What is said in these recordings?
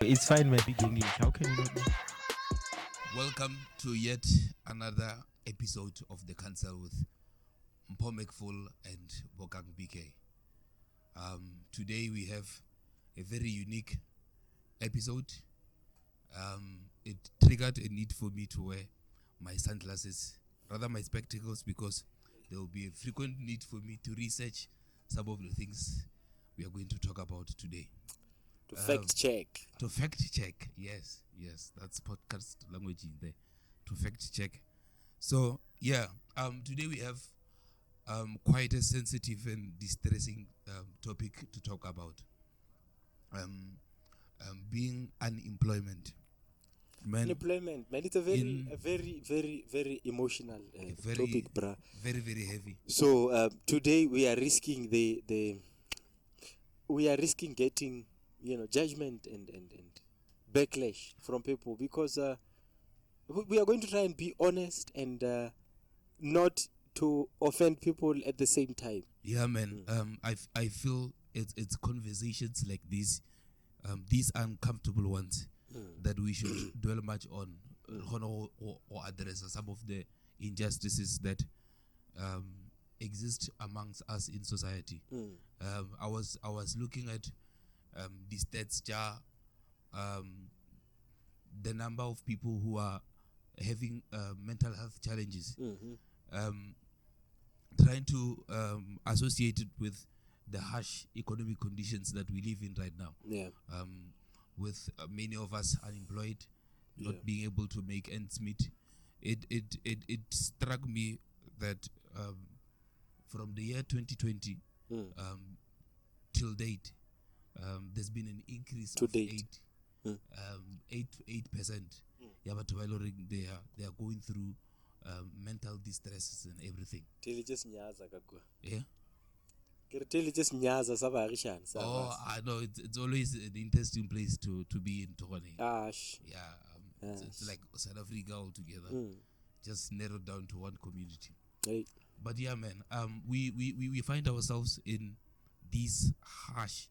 It's fine, my big English. How can you not know? Welcome to yet another episode of the Counsel with Mpomekful and Bokang BK. Today we have a very unique episode. It triggered a need for me to wear my sunglasses, rather my spectacles, because there will be a frequent need for me to research some of the things we are going to talk about today. To fact check. To fact check, yes, that's podcast language in there. To fact check. So today we have quite a sensitive and distressing topic to talk about. Being unemployment. Unemployment, man, it's a very emotional topic, bruh. Very, very heavy. So today we are risking getting judgment and backlash from people, because we are going to try and be honest and not to offend people at the same time. Yeah, man. I feel it's conversations like these uncomfortable ones that we should dwell much on or address some of the injustices that exist amongst us in society. I was looking at the stats, the number of people who are having mental health challenges, trying to associate it with the harsh economic conditions that we live in right now. Yeah. With many of us unemployed, not being able to make ends meet, it struck me that from the year 2020 till date, there's been an increase of 8 to 8%. Yeah, but while they are going through mental distresses and everything. Yeah. I know it's always an interesting place to be in Togone. It's like South Africa altogether. Just narrowed down to one community. Hey. But yeah, man, we find ourselves in these harsh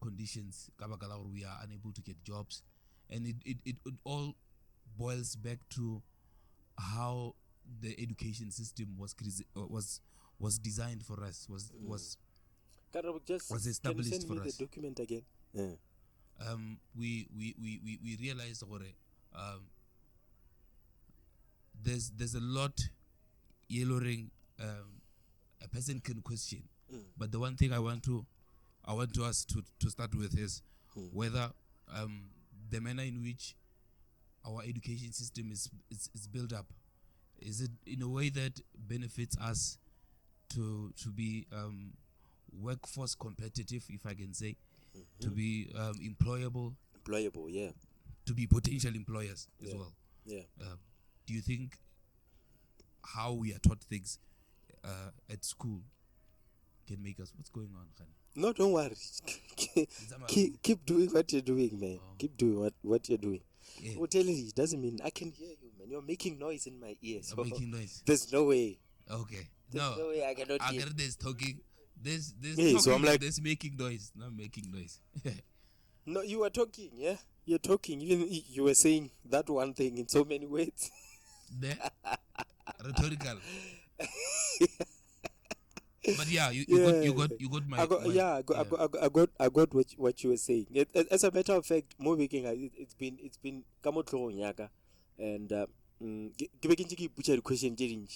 conditions. We are unable to get jobs, and it all boils back to how the education system was designed for us, was established for us. The document again. Yeah. We realized there's a lot yellowing a person can question, but the one thing I want us to start with is whether the manner in which our education system is built up, is it in a way that benefits us to be workforce competitive, if I can say, to be employable, yeah, to be potential employers as well. Yeah. Do you think how we are taught things at school can make us? What's going on, Khani? No, don't worry. keep doing what you're doing, man. Keep doing what you're doing. Yeah. Well, telling you, it doesn't mean I can hear you, man. You're making noise in my ears. I'm making noise. There's no way. Okay. There's no way I cannot hear. There's talking. There's Yeah, talking, so I'm like, there's making noise. Not making noise. No, you were talking, yeah? You're talking. Even you were saying that one thing in so many words. There. Rhetorical. But yeah, you got my. I got what you were saying. As a matter of fact, more making it's been kamotlo nyaka, and question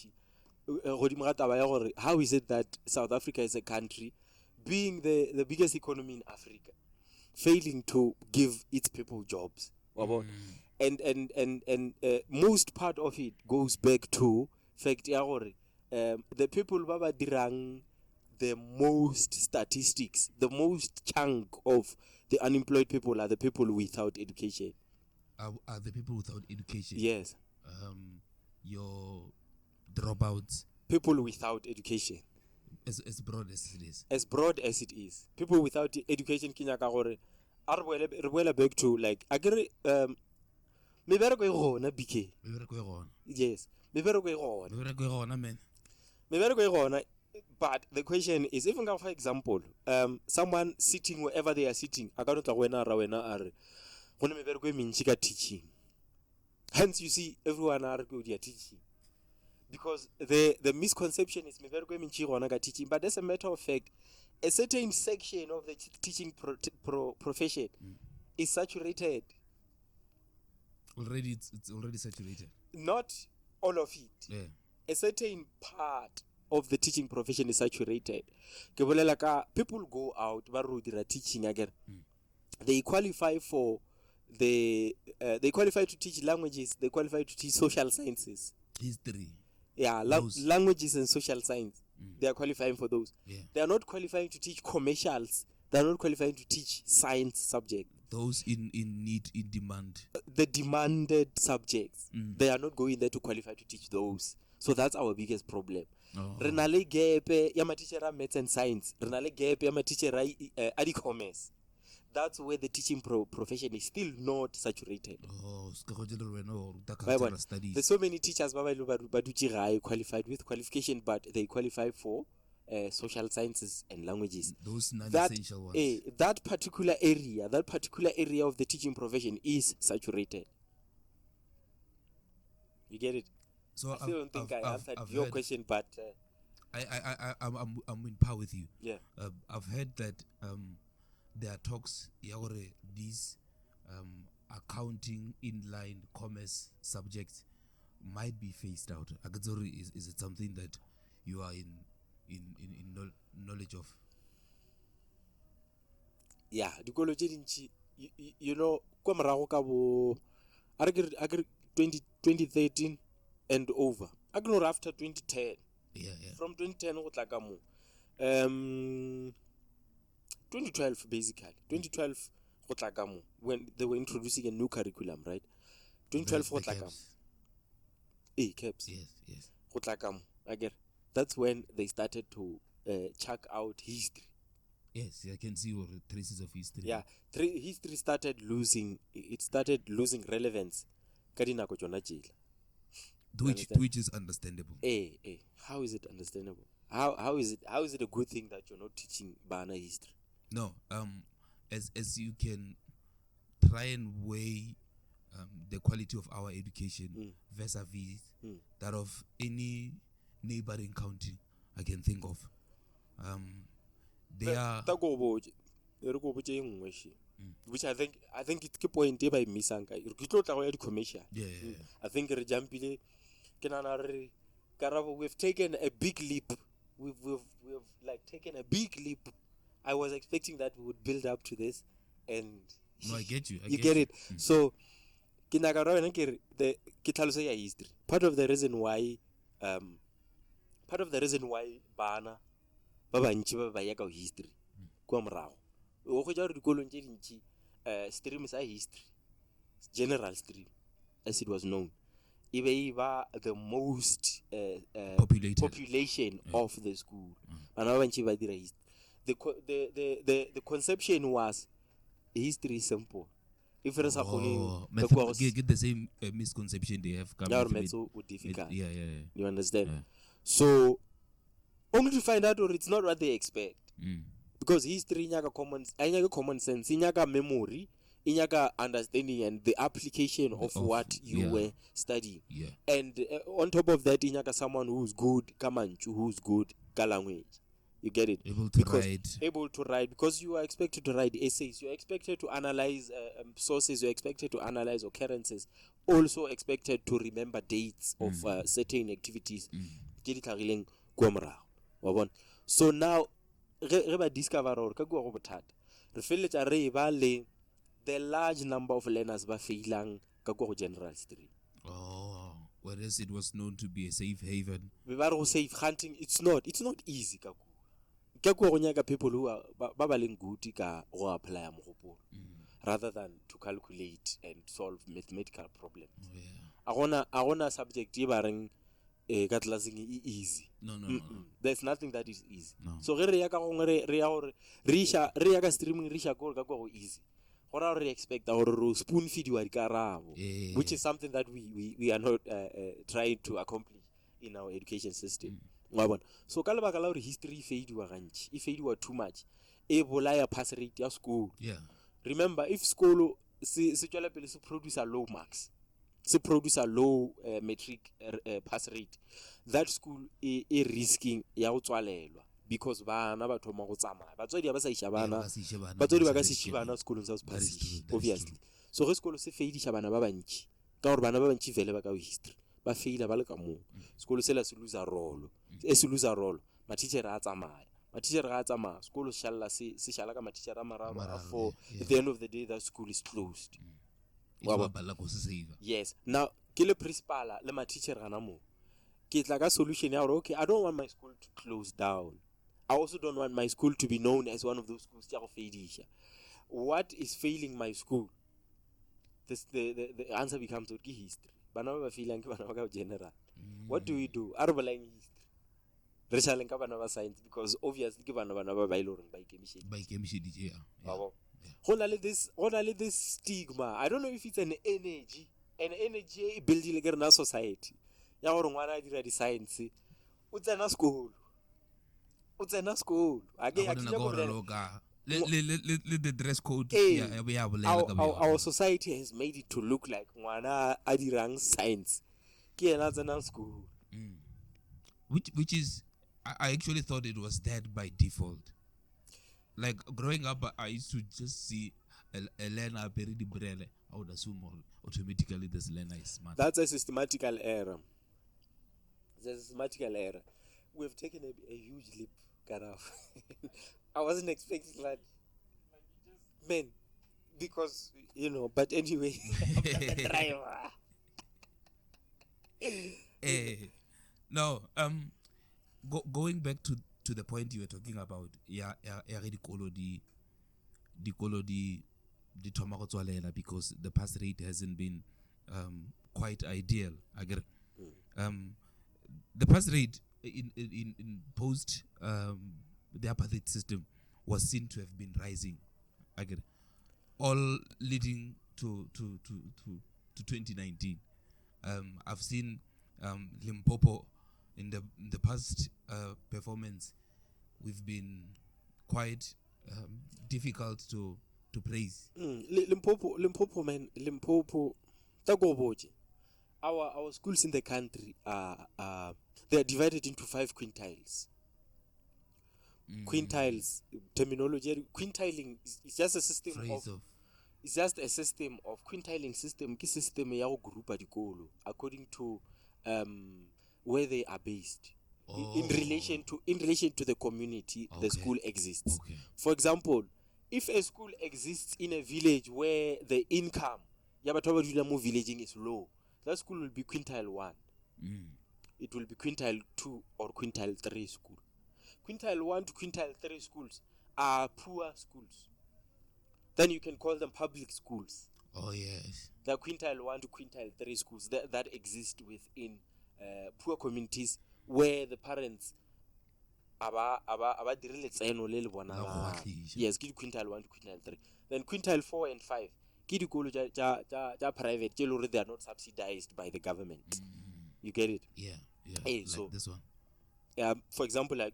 how is it that South Africa is a country, being the biggest economy in Africa, failing to give its people jobs? And most part of it goes back to fact the people baba dirang the most statistics, the most chunk of the unemployed people are the people without education. Are the people without education? Yes. Your dropouts. People without education. As broad as it is. As broad as it is. People without education kinyaka gore re boela back to like agere mebereko e gona BK. Mebereko e gona. Yes. Mebereko e gona. Mebereko e gona man. Mebereko e gona. But the question is, even for example, someone sitting wherever they are sitting, teaching. Hence, you see everyone are teaching. Because the misconception is teaching. But as a matter of fact, a certain section of the teaching profession is saturated. Already, it's already saturated. Not all of it. Yeah. A certain part of the teaching profession is saturated. People go out, teaching again. They qualify for they qualify to teach languages. They qualify to teach social sciences. History. Yeah, languages and social science. They are qualifying for those. Yeah. They are not qualifying to teach commercials. They are not qualifying to teach science subjects. Those in need, in demand. The demanded subjects. They are not going there to qualify to teach those. So that's our biggest problem. Renale gap ya teacher maths and science. Renale gap ya teacher commerce. That's where the teaching profession is still not saturated. There's so many teachers qualified with qualification, but they qualify for social sciences and languages. Those non-essential ones. That particular area of the teaching profession is saturated. You get it? So I still don't think I answered your question, but I'm in par with you. Yeah. I've heard that there are talks these accounting inline commerce subjects might be phased out. Is it something that you are in knowledge of? Yeah, dikolo tse dintsi you know kwa morago ka bo a re 2013 and over. Ignore after 2010. Yeah. From 2010 go tla ka mo 2012 basically. 2012 go tla ka mo when they were introducing a new curriculum, right? 2012 go tla ka mo. Caps. Yes. Go tla ka mo. Again, that's when they started to chuck out history. Yes, I can see traces of history. Yeah, history started losing relevance. Kadinako jona jela. Which is understandable. How is it understandable? How is it a good thing that you're not teaching Bana history? No, as you can try and weigh the quality of our education vis-a-vis that of any neighboring county I can think of. They are which I think it's a point by missing. Commercial. Yeah. I think we've taken a big leap. We've like taken a big leap. I was expecting that we would build up to this, and no, I get you. You get it. So, history. Part of the reason why bana ba bantši ba yaka history kwa morago o go ja re dikolong tše dintši stream sa history, general stream as it was known, iba the most population of the school. Bana ba bantši ba dira history. The conception was history is simple. If get the same misconception they have come difficult. Yeah. You understand? Yeah. So only to find out or it's not what they expect. Because history inyaga common sense, inyaga memory, inyaga understanding and the application of what you were studying. Yeah. And on top of that, inyaga someone who's good kamanchu, who's good language. You get it? Able to write because you are expected to write essays. You are expected to analyze sources. You are expected to analyze occurrences. Also expected to remember dates of certain activities. So now, we discover the large number of learners ba failang ka go general history. Whereas it was known to be a safe haven. Be ba re go safe hunting, it's not easy ka ku. Ka ku go nyaka people who are ba leng good ka go apply mogopolo rather than to calculate and solve mathematical problems. A gona subject e ba reng ka classing e easy. No. There's nothing that is easy. No. So re ya ka go re ya gore re ya ka streaming re sha ka go easy. Gora re expect gore ro spoon feed wa dikarabo, which is something that we are not trying to accomplish in our education system. So ka lebaka la gore history e fadiwa too much, e bolaya pass rate ya school. Remember, if school se tswela pele se produce low marks, se produce low metric pass rate, that school e risking ya go tswalelwa because bana ba thoma go tsamaya batswadi ba sa isha bana batswadi ba ka se shibana sekolong sa se pass obviously. So ge sekolo se faidisha bana ba bantši ka gore bana ba bantši vele ba ka history ba faila ba le ka moo sekolo se la se lose role ma teacher a tsamaya sekolo shalla se shala ka ma teacher a mararo a four. At the end of the day that school is closed. Yes, now ke le principal le ma teacher gana mo ke tla ka solution ya gore okay, I don't want my school to close down. I also don't want my school to be known as one of those schools tja go faidisha. What is failing my school? The answer becomes okay, history. Bana ba failing ke bana ba ka general. What do we do? Are ba line history re shaleng ka bana ba science because obviously ke bana ba ile reng ba ikemišeditše go na le this stigma. I don't know if it's an energy e building ke rena society ya gore ngwana a dira di science o tsena school the dress code. Our society has made it to look like ngwana a dirang science ke ena tsena school, which is I actually thought it was that by default. Like growing up, I used to just see a learner very brele. I would assume automatically this learner is smart. That's a systematical error. We've taken a huge leap, Karaf. I wasn't expecting that. Man, because, but anyway. No, going back to the point you were talking about, di thoma go tswalela because the pass rate hasn't been quite ideal. I get the pass rate in post the apartheid system was seen to have been rising. I get all leading to 2019. I've seen Limpopo in the past performance. We've been quite difficult to praise. Limpopo, man, Tagoboji. Our schools in the country they are divided into 5 quintiles. Quintiles terminology. Quintiling is just a system it's just a system of quintiling system. Ki system ya go groupa dikolo according to where they are based. In relation to the community the school exists. Okay. For example, if a school exists in a village where the income ya batho ba dula mo villaging is low, that school will be quintile 1. It will be quintile 2 or quintile 3 school. Quintile 1 to quintile 3 schools are poor schools. Then you can call them public schools. Oh yes. The quintile 1 to quintile 3 schools that exist within poor communities where the parents aba dirile tseno le bona. Yes, ke quintile 1 to quintile 3. Then quintile 4 and 5 ke dikolo ja private je lore they are not subsidized by the government. You get it? Yeah. Hey, like so this one. For example, like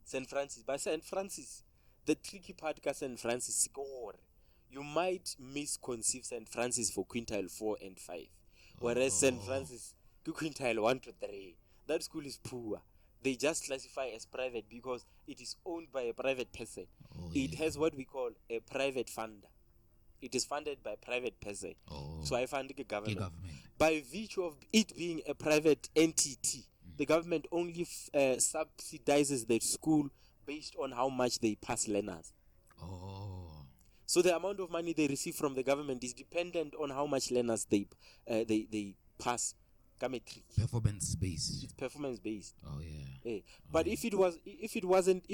St. Francis. By St. Francis, the tricky part ka St. Francis you might misconceive St. Francis for quintile 4 and 5, whereas St. Francis quintile 1 to 3. That school is poor. They just classify as private because it is owned by a private person. It has what we call a private funder. It is funded by private person. So I fund the government. By virtue of it being a private entity, the government only subsidizes the school based on how much they pass learners. So the amount of money they receive from the government is dependent on how much learners they pass matric. Performance based. It's performance based. Oh yeah. But if it wasn't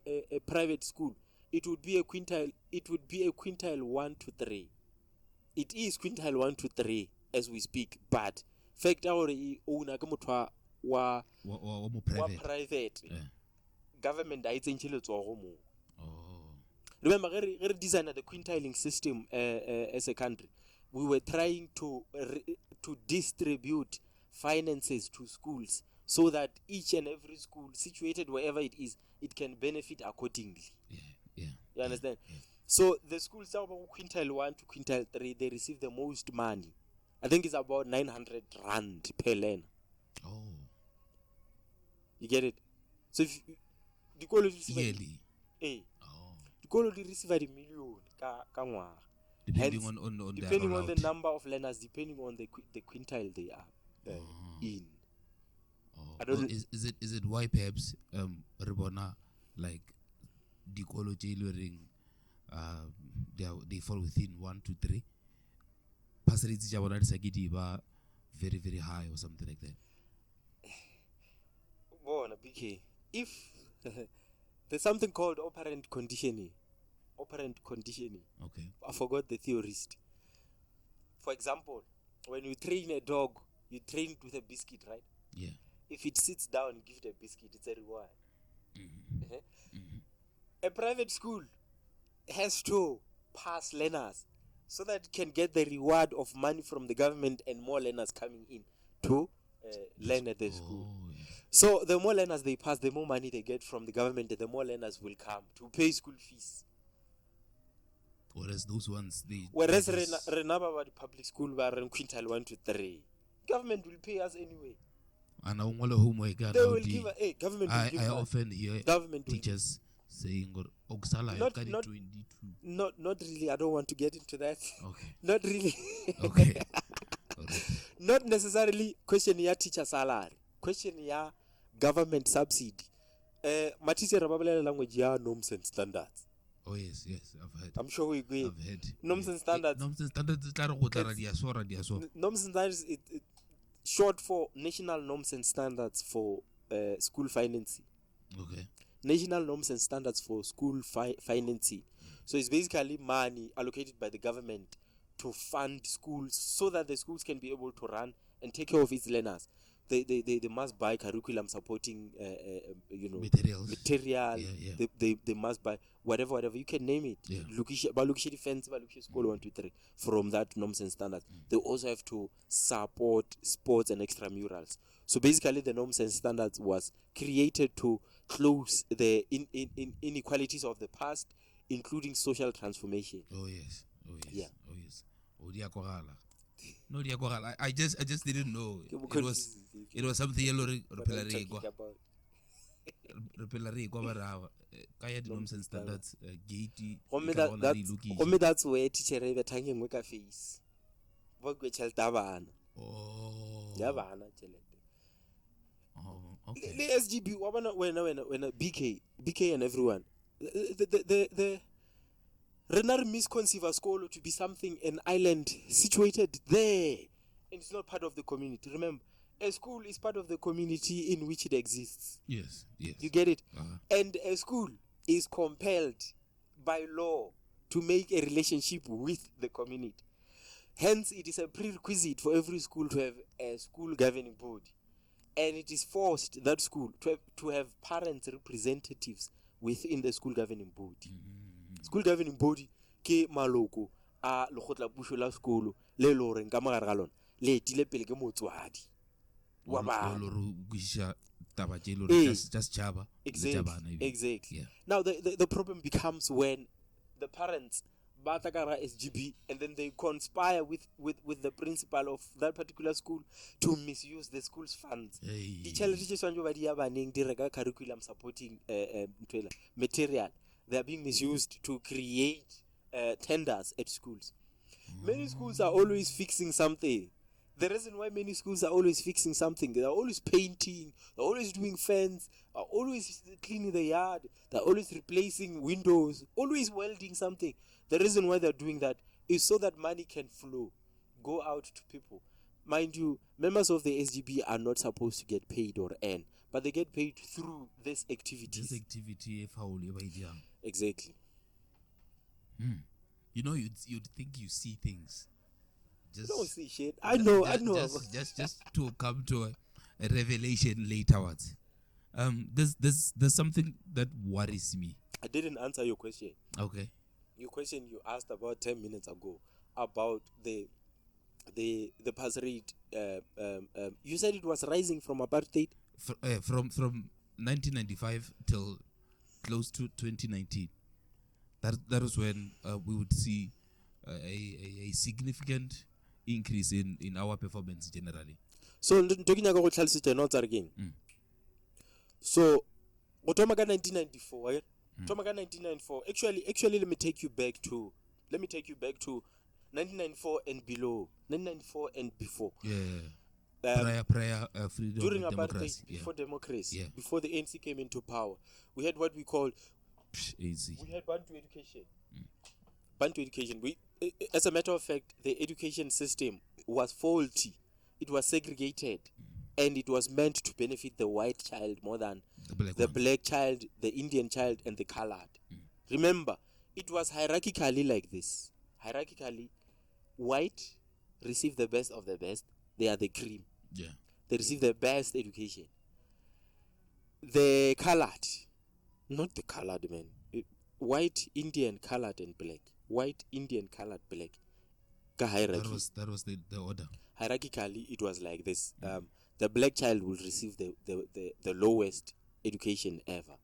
a private school, it would be a quintile 1 to 3. It is quintile 1 to 3 as we speak, but fact our owner ka motho wa private government I think remember re design the quintiling system as a country. We were trying to distribute finances to schools so that each and every school situated wherever it is, it can benefit accordingly. You understand? So the schools are about quintile 1 to quintile 3, they receive the most money. I think it's about 900 rand per learner. Oh. You get it? So if the college yearly. The college receive a million ka ngwaga. Depending Hence, on depending on the number of learners, depending on the quintile they are in. I don't know. Is it why perhaps Rebona like the college learning they fall within 1 to 3? Percentage are very, very high or something like that. BK, if there's something called operant conditioning. Okay. I forgot the theorist. For example, when you train a dog, you train it with a biscuit, right? Yeah. If it sits down and gives it a biscuit, it's a reward. A private school has to pass learners so that it can get the reward of money from the government and more learners coming in to learn at the school. Yes. So the more learners they pass, the more money they get from the government, the more learners will come to pay school fees. Whereas those ones, Whereas Renaba the public school were in quintile 1 to 3. Government will pay us anyway. And homework. They will give government will give I us. often hear Government teachers saying Oksala not really. I don't want to get into that. Okay. Not really. Okay. Not necessarily question your teacher salary. Question your government subsidy. My teacher Babalela language ya norms and standards. Oh yes, I've heard. I'm sure we agree. I've heard. Norms and standards. Norms and standards. Norms and standards it short for National Norms and Standards for School Financing. Okay. National Norms and Standards for School Financing. So it's basically money allocated by the government to fund schools so that the schools can be able to run and take care of its learners. They must buy curriculum supporting materials. Yeah. They must buy whatever you can name it. Yeah. Look defense, school 1 2 3 from that norms and standards. They also have to support sports and extramurals. So basically the norms and standards was created to close the inequalities of the past, including social transformation. Oh yes. Yeah. Oh yes. No, I just didn't know. It was something yellow norms and standards gate. That's where teacher betangeng with face. What we tell Tabana. Oh. Yabana. Oh, okay. The SGB when BK and everyone. The Renar misconceive a school to be something, an island situated there, and it's not part of the community. Remember, a school is part of the community in which it exists. Yes. You get it? And a school is compelled by law to make a relationship with the community. Hence, it is a prerequisite for every school to have a school governing body. And it is forced, that school, to have parents representatives within the school governing body. School governing body ke maloko a lekgotla puso la sekolo le lo reng ka mogare ga lona le etile pele ke motswadi wa bana just chaba. Exactly. Yeah. Now the problem becomes when the parents batakara SGB and then they conspire with the principal of that particular school to misuse the school's funds. Teachers curriculum supporting material. They are being misused to create tenders at schools. Many schools are always fixing something. The reason why many schools are always fixing something, they are always painting, they're always doing fence, are always cleaning the yard, they're always replacing windows, always welding something. The reason why they're doing that is so that money can flow. go out to people. Mind you, members of the SGB are not supposed to get paid or earn, but they get paid through this activities. This activity, if how Exactly. you know, you'd think you see things. Just Don't see shit. I know. Just to come to a revelation laterwards. There's something that worries me. I didn't answer your question. Okay. Your question you asked about 10 minutes ago about the pass rate. You said it was rising from apartheid. From 1995 till close to 2019. That was when we would see a significant increase in our performance generally. So talking about not again. So Otomaga 1994, right? Otomaga 1994. Actually let me take you back to 1994 and below. 1994 and before. Yeah. Prior freedom during democracy. apartheid, before democracy, Yeah. before the ANC came into power, we had what we called Easy. we had Bantu education. Bantu education. As a matter of fact, the education system was faulty. It was segregated, and it was meant to benefit the white child more than the black child, the Indian child, and the colored. Remember, it was hierarchically like this. Hierarchically, white receive the best of the best. They are the cream. Yeah. They receive the best education. The colored, not the colored man, white, Indian, colored, and black. White, Indian, colored, black. Hierarchy. That was the order. Hierarchically, it was like this. The black child will receive the lowest education ever.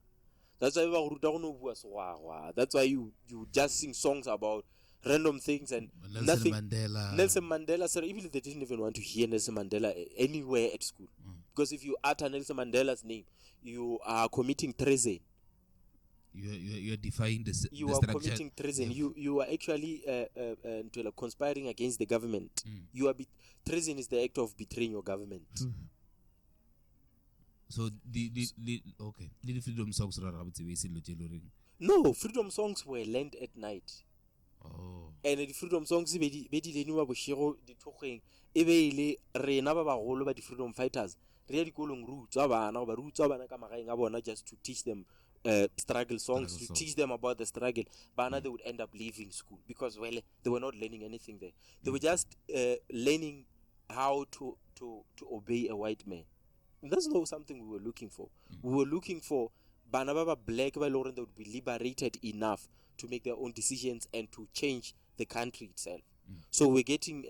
That's why that's why you just sing songs about random things and Nelson Mandela, sir, even if they didn't even want to hear Nelson Mandela anywhere at school. Because if you utter Nelson Mandela's name, you are committing treason. You are defying the You are committing treason. You are actually conspiring against the government. You are treason is the act of betraying your government. So the freedom songs are No, freedom songs were learned at night. Oh. And the freedom songs be leniwa boshego ditogeng e be ile rena ba bagolo ba di freedom fighters re ya dikolong roots ba bana ba roots ba bana ka magaeng a bona just to teach them struggle songs, to teach them about the struggle. Bana they would end up leaving school because well they were not learning anything there. They were just learning how to obey a white man. And that's not something we were looking for. We were looking for bana ba black ba Lauren that would be liberated enough to make their own decisions and to change the country itself. So we're getting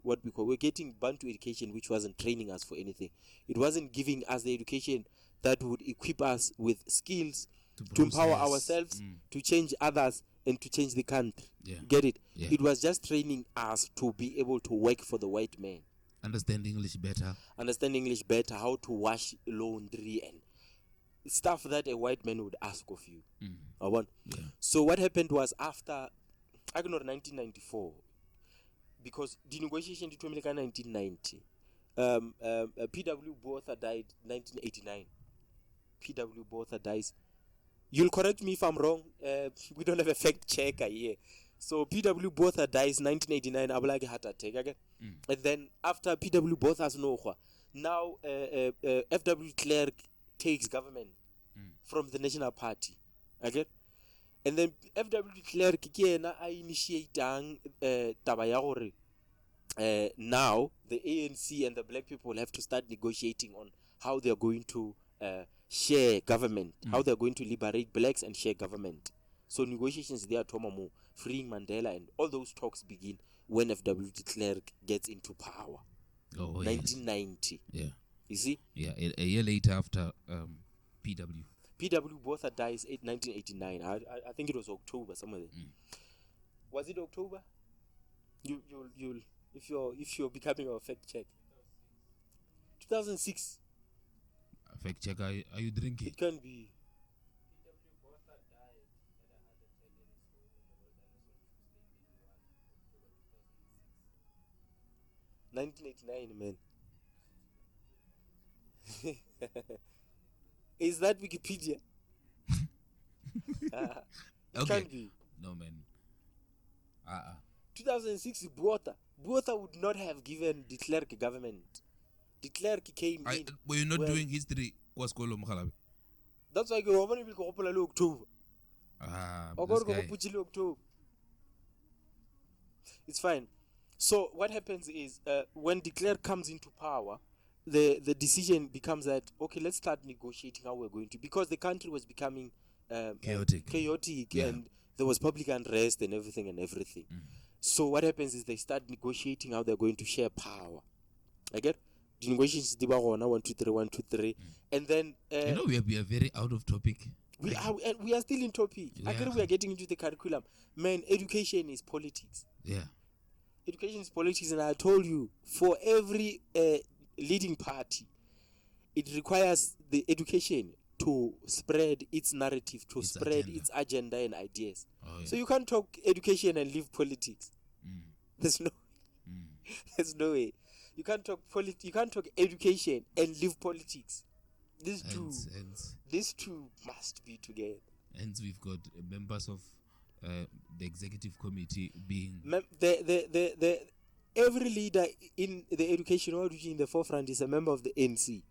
we're getting Bantu education, which wasn't training us for anything. It wasn't giving us the education that would equip us with skills to empower ourselves, to change others, and to change the country. Yeah. Get it? Yeah. It was just training us to be able to work for the white man. Understand English better, how to wash laundry and stuff that a white man would ask of you. Yeah. So what happened was after, I don't know, 1994, because the negotiation did 1990. P.W. Botha died 1989. P.W. Botha dies. You'll correct me if I'm wrong. We don't have a fact checker here. So P.W. Botha dies 1989. Abalagi heart attack again. And then after P.W. Botha's now F.W. Clerk takes government from the National Party. Okay? And then F.W. Clerk initiating taba ya gore now the ANC and the black people have to start negotiating on how they are going to share government, how they are going to liberate blacks and share government. So negotiations there, Tomamu, freeing Mandela, and all those talks begin when F.W. de Klerk gets into power. 1990. Yeah. You see? Yeah, a year later after P.W. P.W. Botha dies in 1989. I think it was October, somewhere there. Was it October? You'll if you're becoming a fact check. 2006. Fact check, are you drinking? It can be. 1989, man. Is that Wikipedia? It Okay. can't be. No, man. 2006, Botha would not have given de Klerk government. De Klerk came in. But you're not doing history. That's why you want to go to October. This guy. October. It's fine. So what happens is when de Klerk comes into power, the decision becomes that okay, let's start negotiating how we're going to, because the country was becoming chaotic, and there was public unrest and everything. So what happens is they start negotiating how they're going to share power. I get the negotiations. 1, 2, 3, 1, 2, 3, and then we are very out of topic. We are still in topic. I get we are getting into the curriculum. Man, education is politics. Yeah, education is politics, and I told you, for every leading party, it requires the education to spread its narrative, to spread its agenda and ideas. So you can't talk education and leave politics. There's there's no way. You can't talk you can't talk education and leave politics. These two must be together. And we've got members of the executive committee being every leader in the education world in the forefront is a member of the ANC.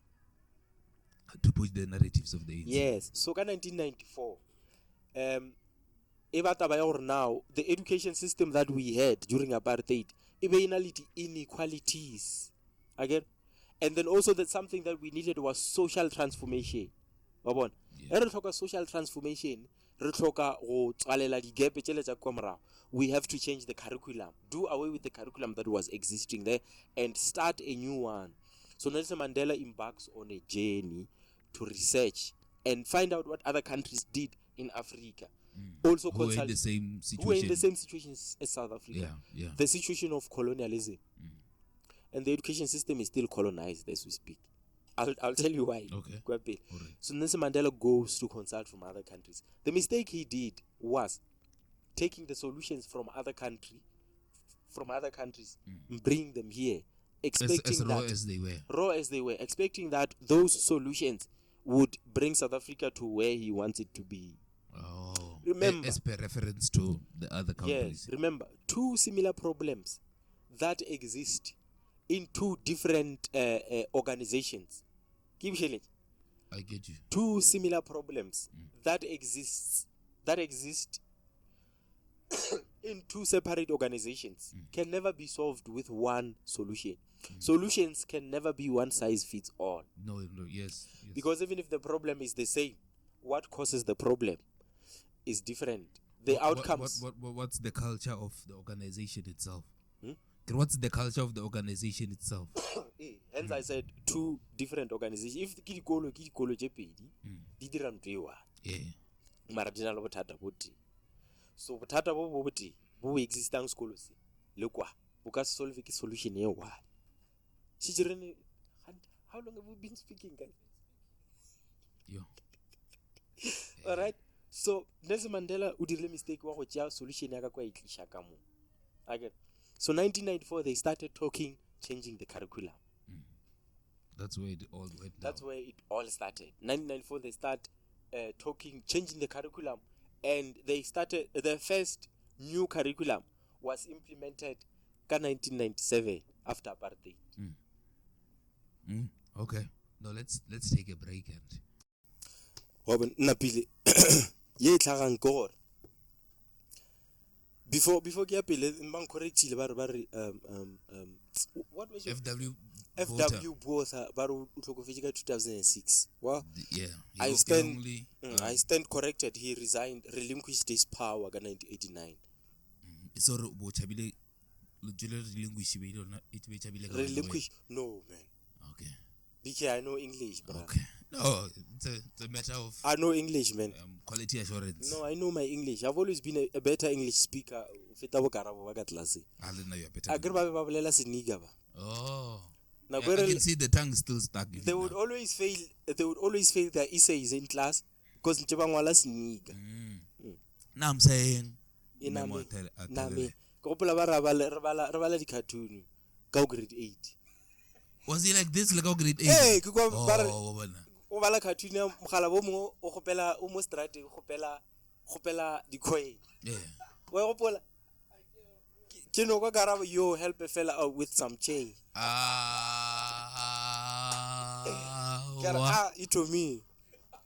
To push the narratives of the ANC. Yes. So in 1994, now the education system that we had during apartheid, inequalities. Again. And then also that something that we needed was social transformation. Re talk social transformation, we have to change the curriculum, do away with the curriculum that was existing there and start a new one. So Nelson Mandela embarks on a journey to research and find out what other countries did in Africa. Also who are in the same situation. Who are in the same situation as South Africa. Yeah. The situation of colonialism. And the education system is still colonized as we speak. I'll tell you why. Okay. Right. So Nelson Mandela goes to consult from other countries. The mistake he did was taking the solutions from other countries, bring them here, expecting as raw as they were, expecting that those solutions would bring South Africa to where he wants it to be. Remember, as per reference to the other countries. Yes, remember, two similar problems that exist in two different organizations. I get you. Two similar problems that exist in two separate organizations can never be solved with one solution. Solutions can never be one size fits all. No, yes. Because even if the problem is the same, what causes the problem is different. The outcomes. What's the culture of the organization itself? What's the culture of the organization itself? Hence I said two different organizations. If the kidikolo jepedi, didiram dewa. Marginal botata boti. So botata boti, bu existing schools. Lekwa, buka solve ki solution ye wa. Chijirene, how long have we been speaking, guys? All right. So Nelson Mandela udile mistake wa go tšea solution ya ka kwa itlisha ka mo. Again. So 1994 they started talking changing the curriculum. That's where it all went down. That's where it all started. 1994 they start talking changing the curriculum, and they started the first new curriculum was implemented in 1997 after apartheid. Okay. Now let's take a break and Before get pele, man correct what was your FW Botha baru utokofika 2006. Well, I stand corrected. He resigned, relinquished his power in 1989. So relinquish? No, man. Okay. BK, I know English, bro. Okay. No, it's a matter of. I know English, man. Quality assurance. No, I know my English. I've always been a better English speaker. I know you're better. Oh. I can see the tongue still stuck. They would always fail. They would always fail their essays in class because Njabangwala sniga. Now I'm saying. Name. Kopula rabala di cartoon. Go grade 8. Was he like this? Like grade 8? Hey, o bala cartoon ya mogala bo mo o gopela o mo strate gopela di coin. Yeah. Wa gopola You know, you help a fella out with some change. It to me.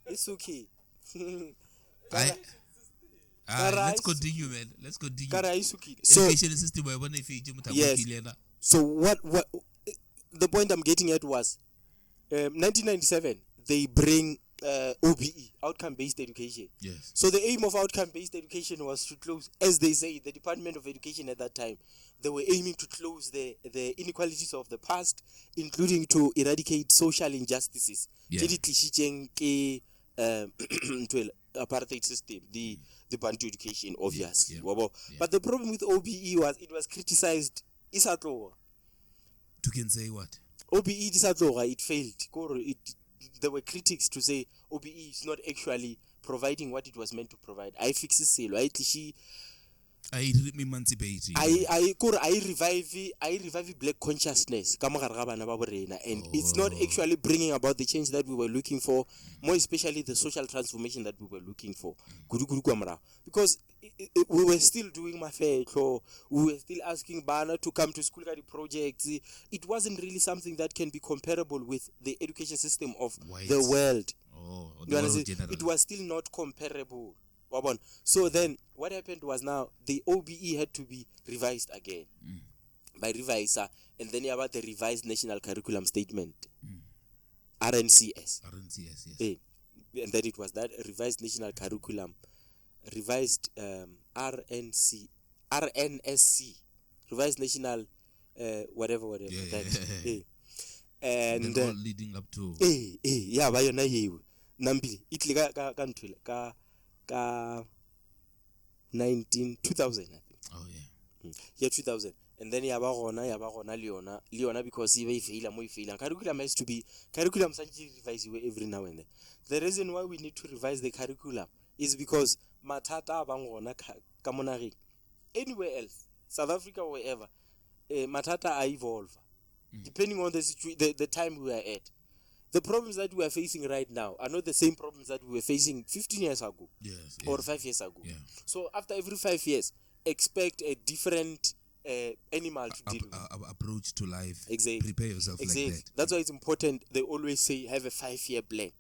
It's okay. Let's continue, man. Let's continue. So, Education system, I want to yes. So what the point I'm getting at was 1997 they bring OBE, outcome-based education. Yes. So the aim of outcome-based education was to close, as they say, the Department of Education at that time, they were aiming to close the inequalities of the past, including to eradicate social injustices. Yeah. Apartheid system, the Bantu education, obviously. Yeah. But the problem with OBE was it was criticized. You can say what? OBE it failed. There were critics to say OBE is not actually providing what it was meant to provide. I fix it. I emancipate. I revive black consciousness. And it's not actually bringing about the change that we were looking for, more especially the social transformation that we were looking for. Because we were still doing mafetlo, we were still asking Bana to come to school projects. It wasn't really something that can be comparable with the education system of the world. It was still not comparable. So then what happened was now the OBE had to be revised again by reviser, and then about the revised national curriculum statement, RNCS, yes. And then it was that revised national curriculum, revised RNSC, revised national whatever and all leading up to Nambili Italy ka 2000 I think. Oh yeah 2000, and then Leona because he fail curriculum has to be revised every now and then. The reason why we need to revise the curriculum is because matata abangona kamonari anywhere else, South Africa or wherever, matata are evolve depending on the time we are at. The problems that we are facing right now are not the same problems that we were facing 15 years ago or 5 years ago. Yeah. So after every 5 years, expect a different animal to deal with. Approach to life. Exactly. Prepare yourself like that. That's why it's important. They always say have a 5-year plan,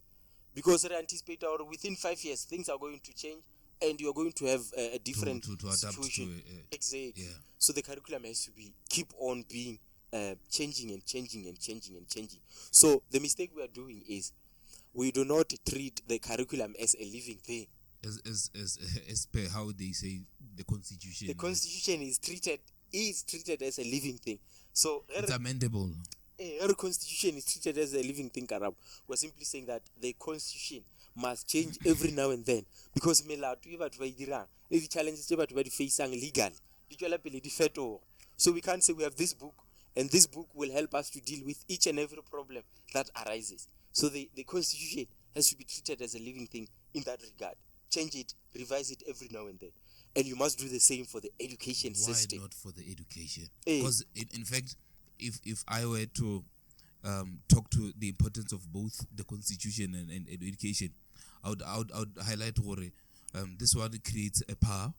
because they anticipate or within 5 years things are going to change and you're going to have a different to adapt situation. To exactly. Yeah. So the curriculum has to keep on being changing. So the mistake we are doing is we do not treat the curriculum as a living thing. As per how they say the constitution. The constitution is treated as a living thing. So it's amendable. Every constitution is treated as a living thing. We're simply saying that the constitution must change every now and then, because the challenges we face legally. So we can't say we have this book and this book will help us to deal with each and every problem that arises. So the constitution has to be treated as a living thing in that regard. Change it, revise it every now and then. And you must do the same for the education system. Why not for the education? Because in fact, if I were to talk to the importance of both the constitution and education, I would highlight this one creates a power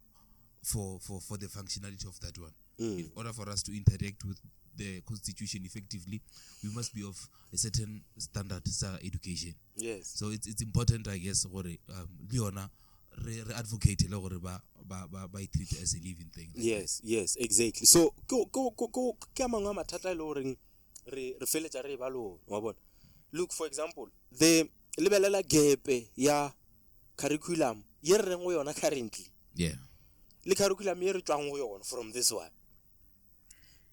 for the functionality of that one. In order for us to interact with the constitution effectively, we must be of a certain standard education. Yes. So it's important, I guess, Leona advocate by treat it as a living thing. Yes, exactly. So look, for example, the lebelela gap ya curriculum currently. Yeah. The curriculum from this one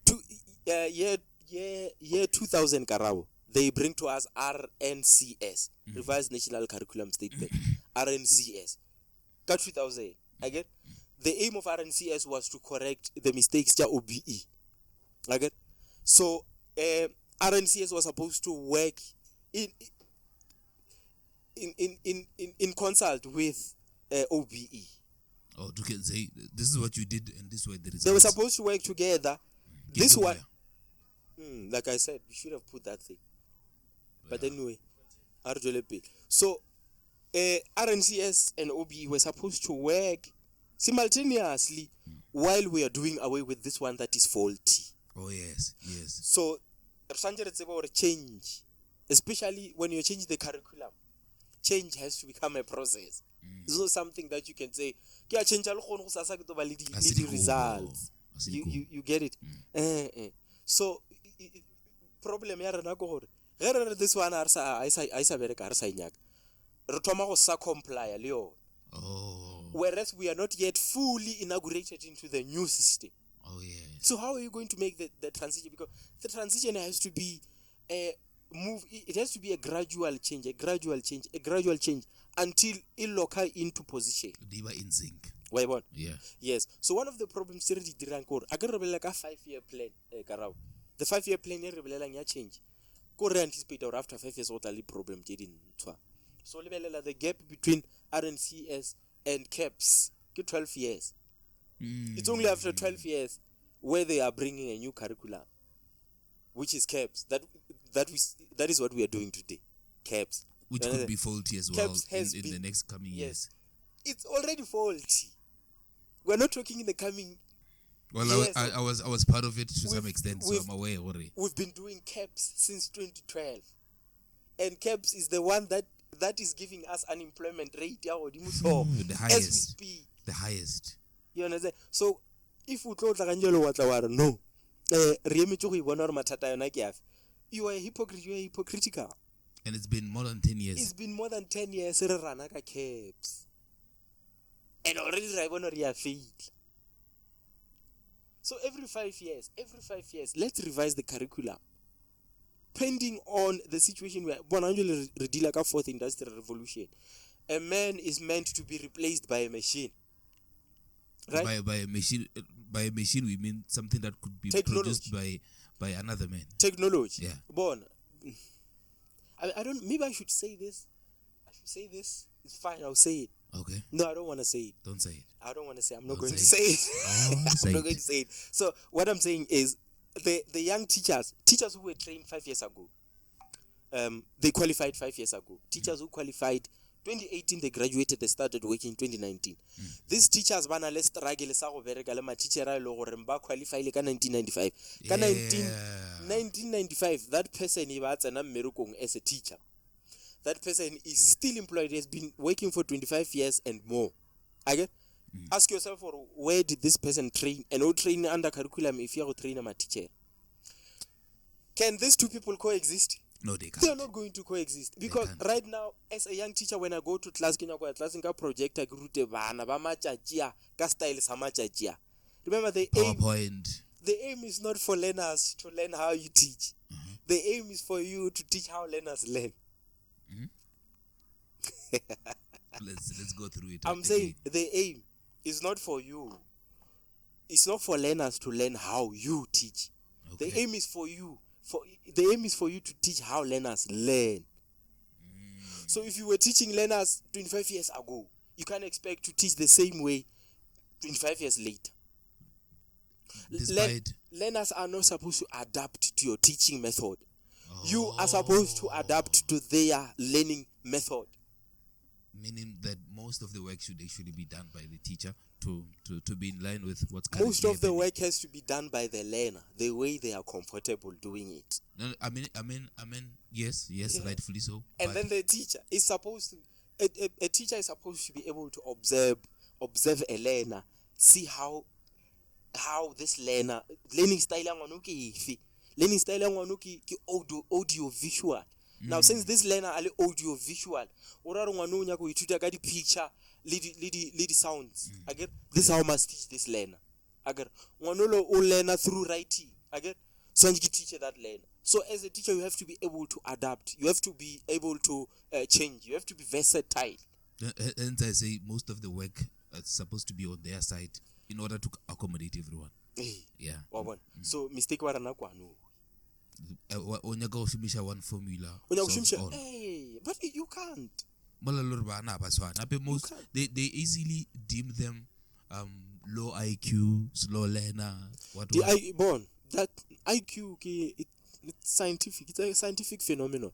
to year 2000 Karabo, they bring to us RNCS, Revised National Curriculum Statement, RNCS. 2000 again. The aim of RNCS was to correct the mistakes to OBE. Okay, so RNCS was supposed to work in consult with OBE. Oh, you can say this is what you did and this way the results. They were supposed to work together. This one, like I said, we should have put that thing. But anyway, so RNCS and OBE were supposed to work simultaneously while we are doing away with this one that is faulty. Oh yes, yes. So it's about change, especially when you change the curriculum. Change has to become a process. It's not something that you can say, "Ke change the results." You get it? So problem ya rena go gore this one I sa bereka re sa inyaka re thoma go sa comply le yona. Whereas we are not yet fully inaugurated into the new system. Oh yeah. So how are you going to make the transition? Because the transition has to be a move. It has to be a gradual change until it lock into position. They were in sync. Why one? Yeah. Yes. So one of the problems here is I can reveal like a 5-year plan. The 5-year plan here reveal change. Go anticipate or after 5 years what are the problem so the gap between RNCS and CAPS 12 years. It's only after 12 years where they are bringing a new curriculum, which is CAPS. That is what we are doing today. CAPS, which could be faulty as well in the next coming years. It's already faulty. We're not talking in the coming. Well, years. I was part of it to some extent, so I'm aware already. We've been doing CAPS since 2012, and CAPS is the one that is giving us unemployment rate the highest. As we speak. The highest. You understand? So if we close no, you are a hypocrite. You are hypocritical. And it's been more than 10 years. It's been more than 10 years. CAPS. And already I failed. So every 5 years, let's revise the curriculum. Pending on the situation where like fourth industrial revolution, a man is meant to be replaced by a machine. Right? By a machine we mean something that could be produced by another man. Technology. Yeah. I don't. Maybe I should say this. It's fine. I'll say it. Okay. No, I don't want to say it. Don't say it. I don't want to say. I'm not going to say it. I'm not going to say it. So what I'm saying is, the young teachers who were trained 5 years ago, they qualified 5 years ago. Teachers who qualified 2018, they graduated. They started working in 2019. These teachers bana le struggle sa go bereka le ma teacher a lo gore ba qualify le ka 1995. Ka 1995, that person e ba tsena mmerekong as a teacher. That person is still employed. He has been working for 25 years and more. Again, ask yourself, where did this person train? And who train under curriculum if you are train a teacher? Can these two people coexist? No, they can't. They are not going to coexist. Because right now, as a young teacher, when I go to class, project remember the PowerPoint. The aim is not for learners to learn how you teach. The aim is for you to teach how learners learn. Let's go through it. I'm saying the aim is not for you. It's not for learners to learn how you teach. Okay. The aim is for you. The aim is for you to teach how learners learn. So if you were teaching learners 25 years ago, you can't expect to teach the same way 25 years later. Learners are not supposed to adapt to your teaching method. You are supposed to adapt to their learning method. Meaning that most of the work should actually be done by the teacher to be in line with what's most of the work has to be done by the learner, the way they are comfortable doing it. No, I mean, yes, rightfully so. And then the teacher is supposed to, a teacher is supposed to be able to observe a learner, see how this learning style learning style audio visual. Now since this learner are audio visual, picture lead sounds. Again, this is how I must teach this learner. Again, learner through writing. Again, so you teach that learner. So as a teacher, you have to be able to adapt. You have to be able to change. You have to be versatile. And I say most of the work is supposed to be on their side in order to accommodate everyone. Yeah. So mistake warana kwano. One formula. But you can't. They easily deem them low IQ, slow learner. That IQ it's scientific. It's a scientific phenomenon.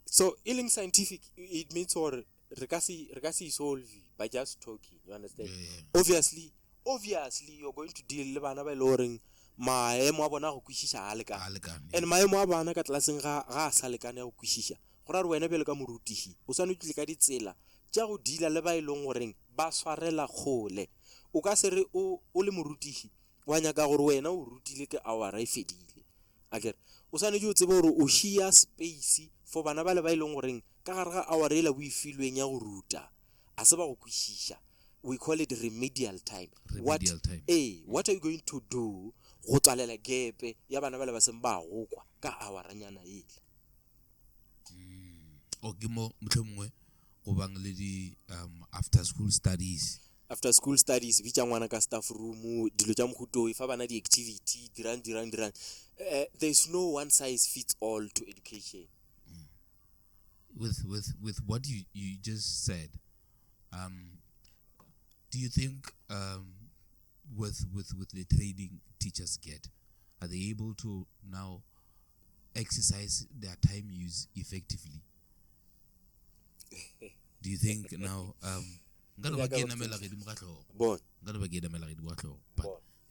So in scientific it means or regasi solve by just talking. You understand? Yeah. Obviously, obviously you're going to deal le bana ba loreng maemo a bona go kwishisha a lekana A lekane. and maemo a bana ka tlaseng ga a sa lekane ya go kwishisha go ra re wena bele ka morutiši o swane tlile ka ditsela tša go dila le ba ileng goreng ba swarela kgole o ka se re o le morutiši wa nyaka gore wena o rutile ke hour e fedile akere o swanetse o tsebe gore o shia space for bana ba le ba ileng goreng ka gare ga hour e la boifilweng ya go ruta a se ba go kwishisha. We call it remedial time. Remedial time. What are you going to do go tlalela gepe ya bana ba le ba seng ba go kwa ka houranyana ile? O ke mo mohlomongwe go bang le di after school studies. After school studies bitša ngwana ka staff room dilo tša mohuto e fa bana di activity dirang. There's no one size fits all to education. With what you just said, do you think with the training teachers get, are they able to now exercise their time use effectively? Do you think now but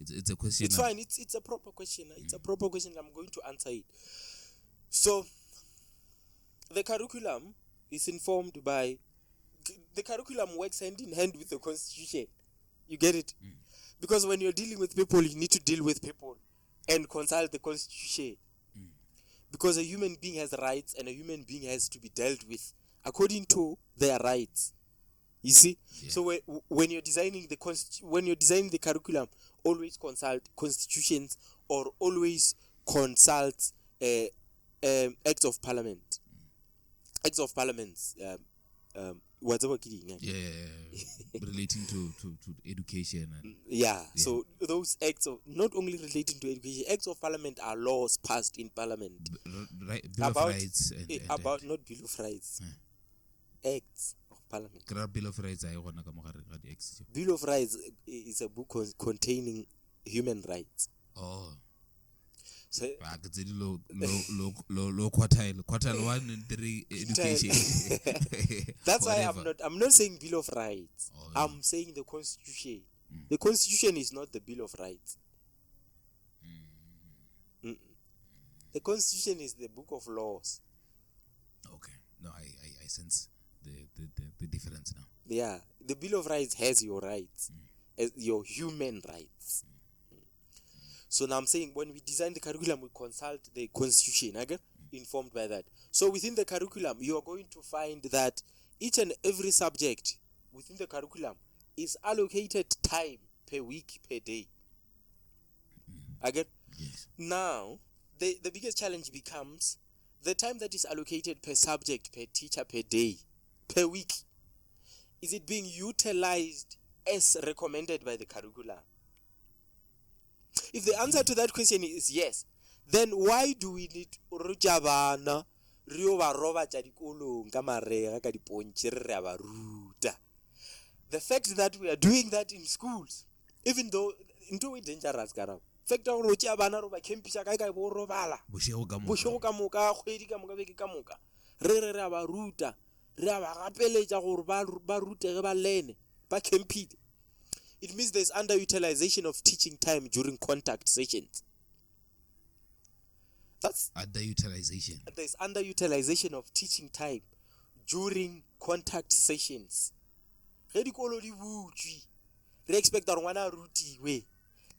it's a question. It's fine. It's a proper question. It's a proper question. I'm going to answer it. So the curriculum is informed by the curriculum works hand in hand with the constitution. You get it? Because when you're dealing with people, you need to deal with people and consult the constitution. Because a human being has rights and a human being has to be dealt with according to their rights. You see? Yeah. So when you're designing the curriculum, always consult constitutions or always consult acts of parliament. Acts of parliaments. Whatever kidding. Relating to education and so those acts of not only relating to education, acts of parliament are laws passed in parliament Bill of Rights about not Bill of Rights, acts of parliament. Bill of Rights I gona ka mogare ga di acts. Bill of Rights is a book containing human rights. So low quartile 1 and 3 education. That's why I'm not saying Bill of Rights. I'm saying the Constitution. The Constitution is not the Bill of Rights. The Constitution is the book of laws. Okay. No, I sense the difference now. Yeah, the Bill of Rights has your rights, as your human rights. So now I'm saying when we design the curriculum, we consult the constitution, again, informed by that. So within the curriculum, you are going to find that each and every subject within the curriculum is allocated time per week, per day. Again, Yes. now the biggest challenge becomes the time that is allocated per subject, per teacher, per day, per week. Is it being utilized as recommended by the curriculum? If the answer to that question is yes, then why do we need rujabana rioba roba tša dikolong ka marega ka dipontšhe re a ba ruta? The fact that we are doing that in schools, even though into we dangerous ka rao, fact ya gore o tšea bana roba kempisha kae bo robala bošego ka moka kgwedi ka moka beke ka moka re a ba ruta re a ba gapeletša gore ba rutege ba lene ba kempile. It means there's underutilization of teaching time during contact sessions. That's Underutilization. There's underutilization of teaching time during contact sessions. Ge dikolo di butswi, re expect gore ngwana a rutiwe.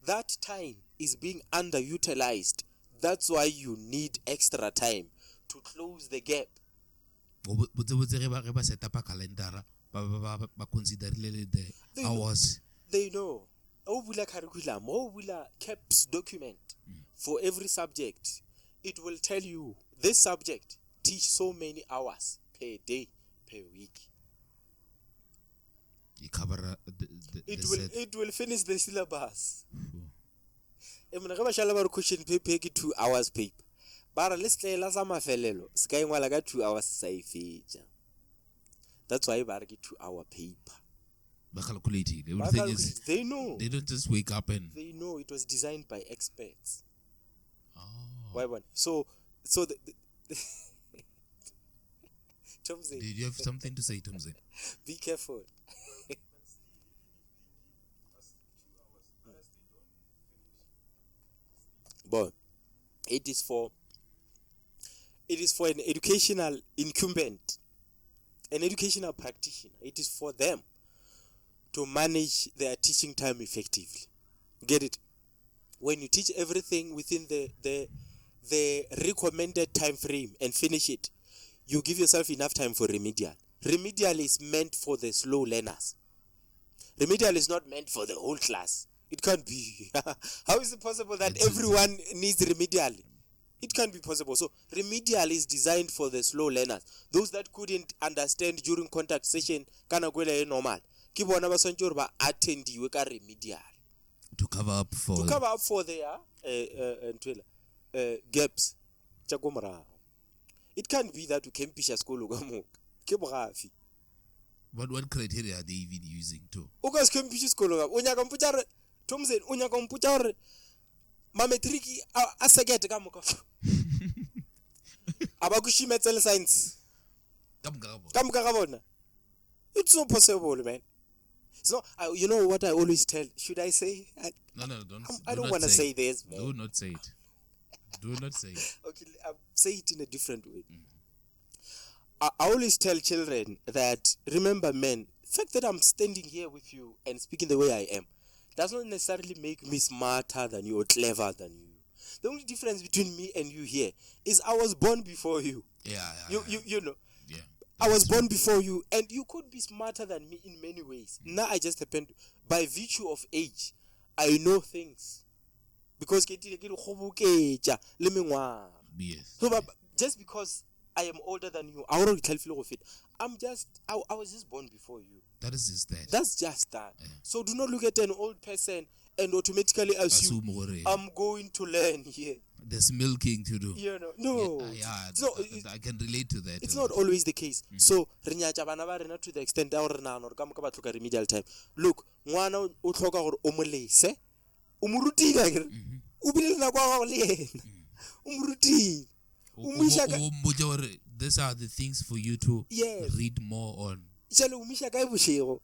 That time is being underutilized. That's why you need extra time to close the gap. Botse ge ba set up a calendar ba consider the hours. They know. Obula curriculum, obula CAPS document for every subject. It will tell you this subject teach so many hours per day, per week. You cover It will finish the syllabus. Emna ga ba shala ba re question paper ke 2 hours paper. Bara let's tla la sa mafelelo. Ska ingwala ka 2 hours sa ifetša. That's why ba re ke 2 hour paper. Calculated. Everything is. They know. They don't just wake up and. They know it was designed by experts. Oh. Why one? So the Tomze. Did you have something to say, Tomze? Be careful. But it is for an educational incumbent, an educational practitioner. It is for them to manage their teaching time effectively. Get it? When you teach everything within the recommended time frame and finish it, you give yourself enough time for remedial. Remedial is meant for the slow learners. Remedial is not meant for the whole class. It can't be. How is it possible that everyone needs remedial? It can't be possible. So remedial is designed for the slow learners. Those that couldn't understand during contact session, kana kwela normal. Ke bona ba swantse ba attendiwe ka remedial. To cover up for their gaps. It can't be that we can pisha school go ke bogafi. What criteria are they even using too? O ka se pisha school ga o nya ka mputsa re Thomsen o nya ka mputsa re ma matric a sekete ka moka. Aba ku shimetsele science. Ka moka ga bona. It's not possible, man. So, you know what I always tell? Should I say? No, don't. I don't want to say this, man. Do not say it. Do not say it. Okay, I'll say it in a different way. I always tell children that, remember, men, the fact that I'm standing here with you and speaking the way I am does not necessarily make me smarter than you or clever than you. The only difference between me and you here is I was born before you. Yeah. You know. Yeah. I was born before you, and you could be smarter than me in many ways. Now I just happen, by virtue of age, I know things. Because Yes. so, but just because I am older than you, I already tell you of it. I was just born before you. That is just that. That's just that. Yeah. So do not look at an old person and automatically assume I'm going to learn here. There's milking to do. You know, no. Yeah, So I can relate to that. it's not always the case. So renyacha bana ba rena to the extent that re nana re ka moka ba tloka remedial time. Look, ngwana o tlhoka gore o mo lese, o mo rutile akere. O bile na kwa go le yena. O mo rutile. O mo isha ka These are the things for you to Yes. read more on. Jalo o mo isha ka boshego.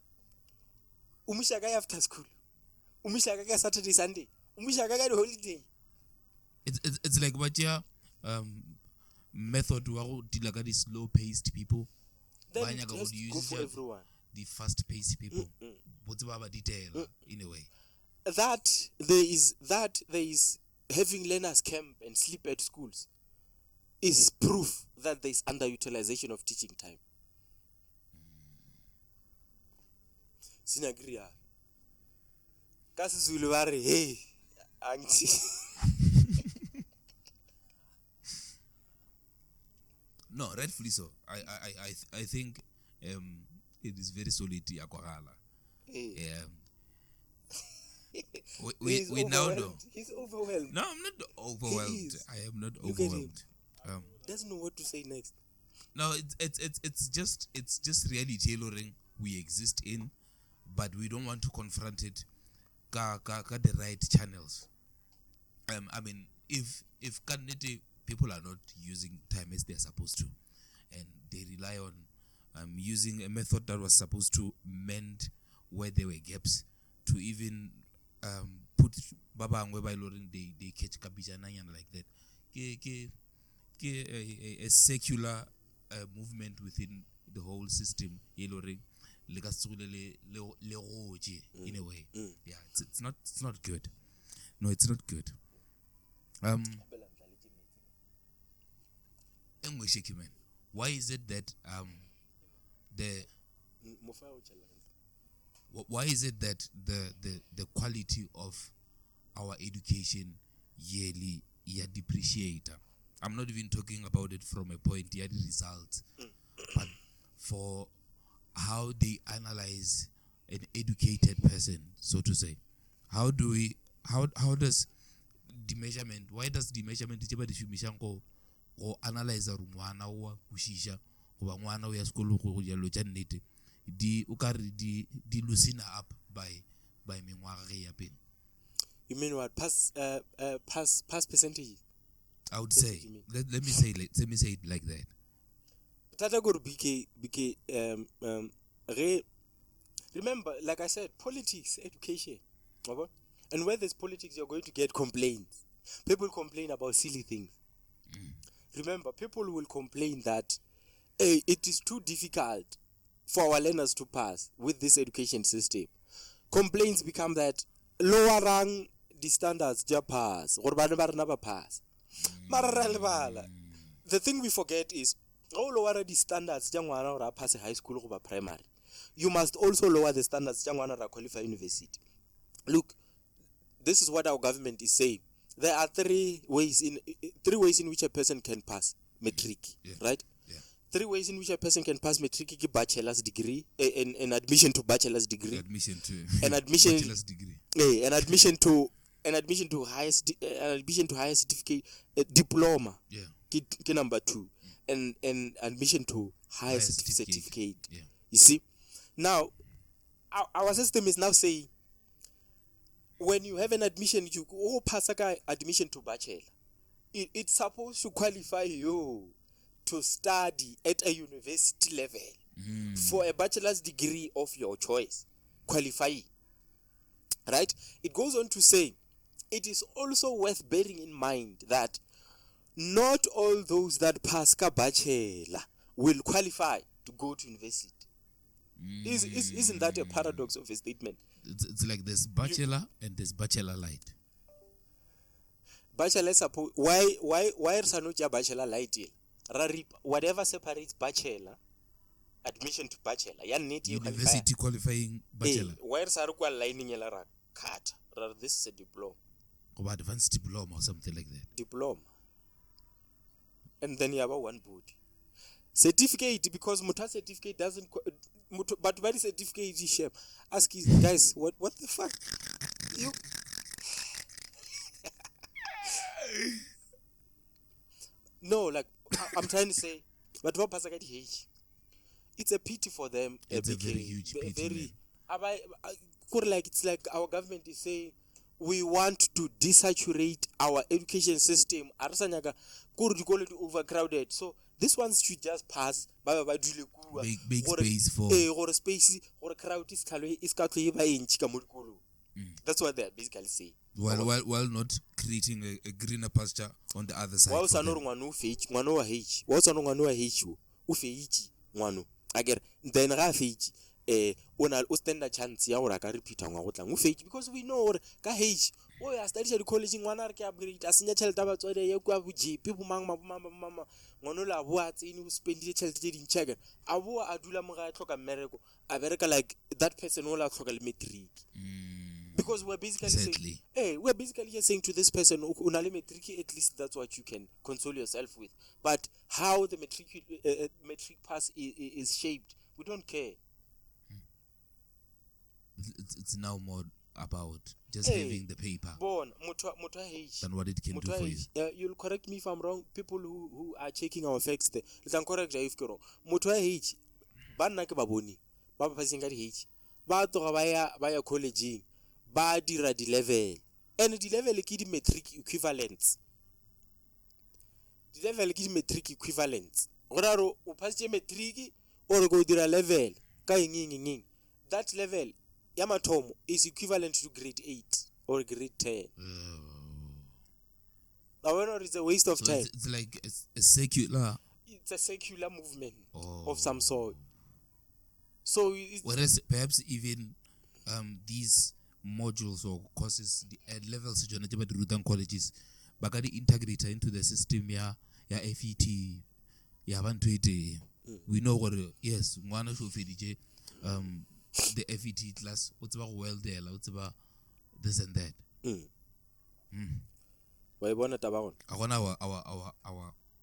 O mo isha ka after school. O mo isha ka Saturday Sunday. O mo isha ka the holiday. It's like what your method wa go deal with these slow paced people. Then Ba it nyaka has go to use go for everyone. the fast paced people. Botse ba ba detail in a way. That there is having learners camp and sleep at schools is proof that there is underutilization of teaching time. Sinagria. Ka Sezulu ba re hey auntie. No, rightfully so. I think it is very solid Yakwagala. Hey. We now know. He's overwhelmed. No, I'm not overwhelmed. He is. I am not Look at him. overwhelmed. Doesn't know what to say next. No, it's just reality tailoring we exist in, but we don't want to confront it ka the right channels. I mean, if currently people are not using time as they're supposed to, and they rely on using a method that was supposed to mend where there were gaps, to even put babangwe by loring they catch kabijana and like that. A secular movement within the whole system, in a way. Yeah, it's not good. No, it's not good. Why is it that the quality of our education yearly depreciate? I'm not even talking about it from a point the results, but for how they analyze an educated person, so to say. How does the measurement? Why does the measurement go analyze ngwana wa kushisha go ba ngwana o ya sekolo go jalo tša nnete di loosen up by mengwaga ya pele? You mean what? Pass percentage? I would say let me say it like that. Tata go BK remember, like I said, politics, education. And where there's politics, you're going to get complaints. People complain about silly things. Remember, people will complain that it is too difficult for our learners to pass with this education system. Complaints become that lowering the standards just pass or never pass. The thing we forget is lower the standards or pass high school or primary. You must also lower the standards or qualify university. Look, this is what our government is saying. There are three ways in which a person can pass matric, right? Yeah. 3 ways in which a person can pass matric: bachelor's degree, an admission to bachelor's degree, an admission bachelor's degree, an admission to higher certificate, diploma, number 2, and admission to higher certificate. Yeah. You see, now our system is now saying, when you have an admission, you go pass admission to bachelor. It's supposed to qualify you to study at a university level for a bachelor's degree of your choice. Qualify. Right? It goes on to say, it is also worth bearing in mind that not all those that pass bachelor will qualify to go to university. Isn't that a paradox of a statement? It's like there's bachelor and there's bachelor light. Bachelor suppose why is not your bachelor light? Whatever separates bachelor, admission to bachelor, university qualifying bachelor. Why is lining cut? This is a diploma. Or advanced diploma or something like that. Diploma. And then you have one body. Certificate, because Muta certificate doesn't, but what is certificate is shape. Ask his guys, what the fuck? You. No, like I'm trying to say, but what pass H? It's a pity for them. It's a very huge pity. It's like our government is saying, we want to desaturate our education system. Overcrowded. So this ones should just pass. Make space for or space or crowd is that's what they're basically saying. While not creating a greener pasture on the other side. Then stand a chance ya ora ka repeat ngwa go tlang o fetsi, because we know ka age o ya study at college ngwana re ke upgrade a senya tšhelete ba tswele ya kwa bojepi bo mang mama ngwana la boa tsene o spendile tšhelete tše dintšha a boa a dula mo ga tlhoka mmereko a bereka like that person o la tlhoka le matric. Because we're basically saying, we're basically just saying to this person, unale matric, at least that's what you can console yourself with. But how the matric pass is shaped, we don't care. It's now more about just having the paper than what it can do for you. You'll correct me if I'm wrong. People who are checking our facts there, let's correct if you're wrong. Mutua H, Banna Baboni, Baba Pasinga H, Bato Baya College, Badira the level, and the level kid metric equivalents. The level kid metric equivalents. Oraro, Upaste metric or go to a level, Kaing. That level. Yamatomo is equivalent to grade 8 or grade 10. However, it's a waste of time. It's like a secular. It's a secular movement of some sort. So, whereas perhaps even these modules or courses at levels of colleges, bakadi integrate into the system ya FET ya bantu ite. We know what yes, mwana should DJ the FET class, what's about well there, what's about this and that.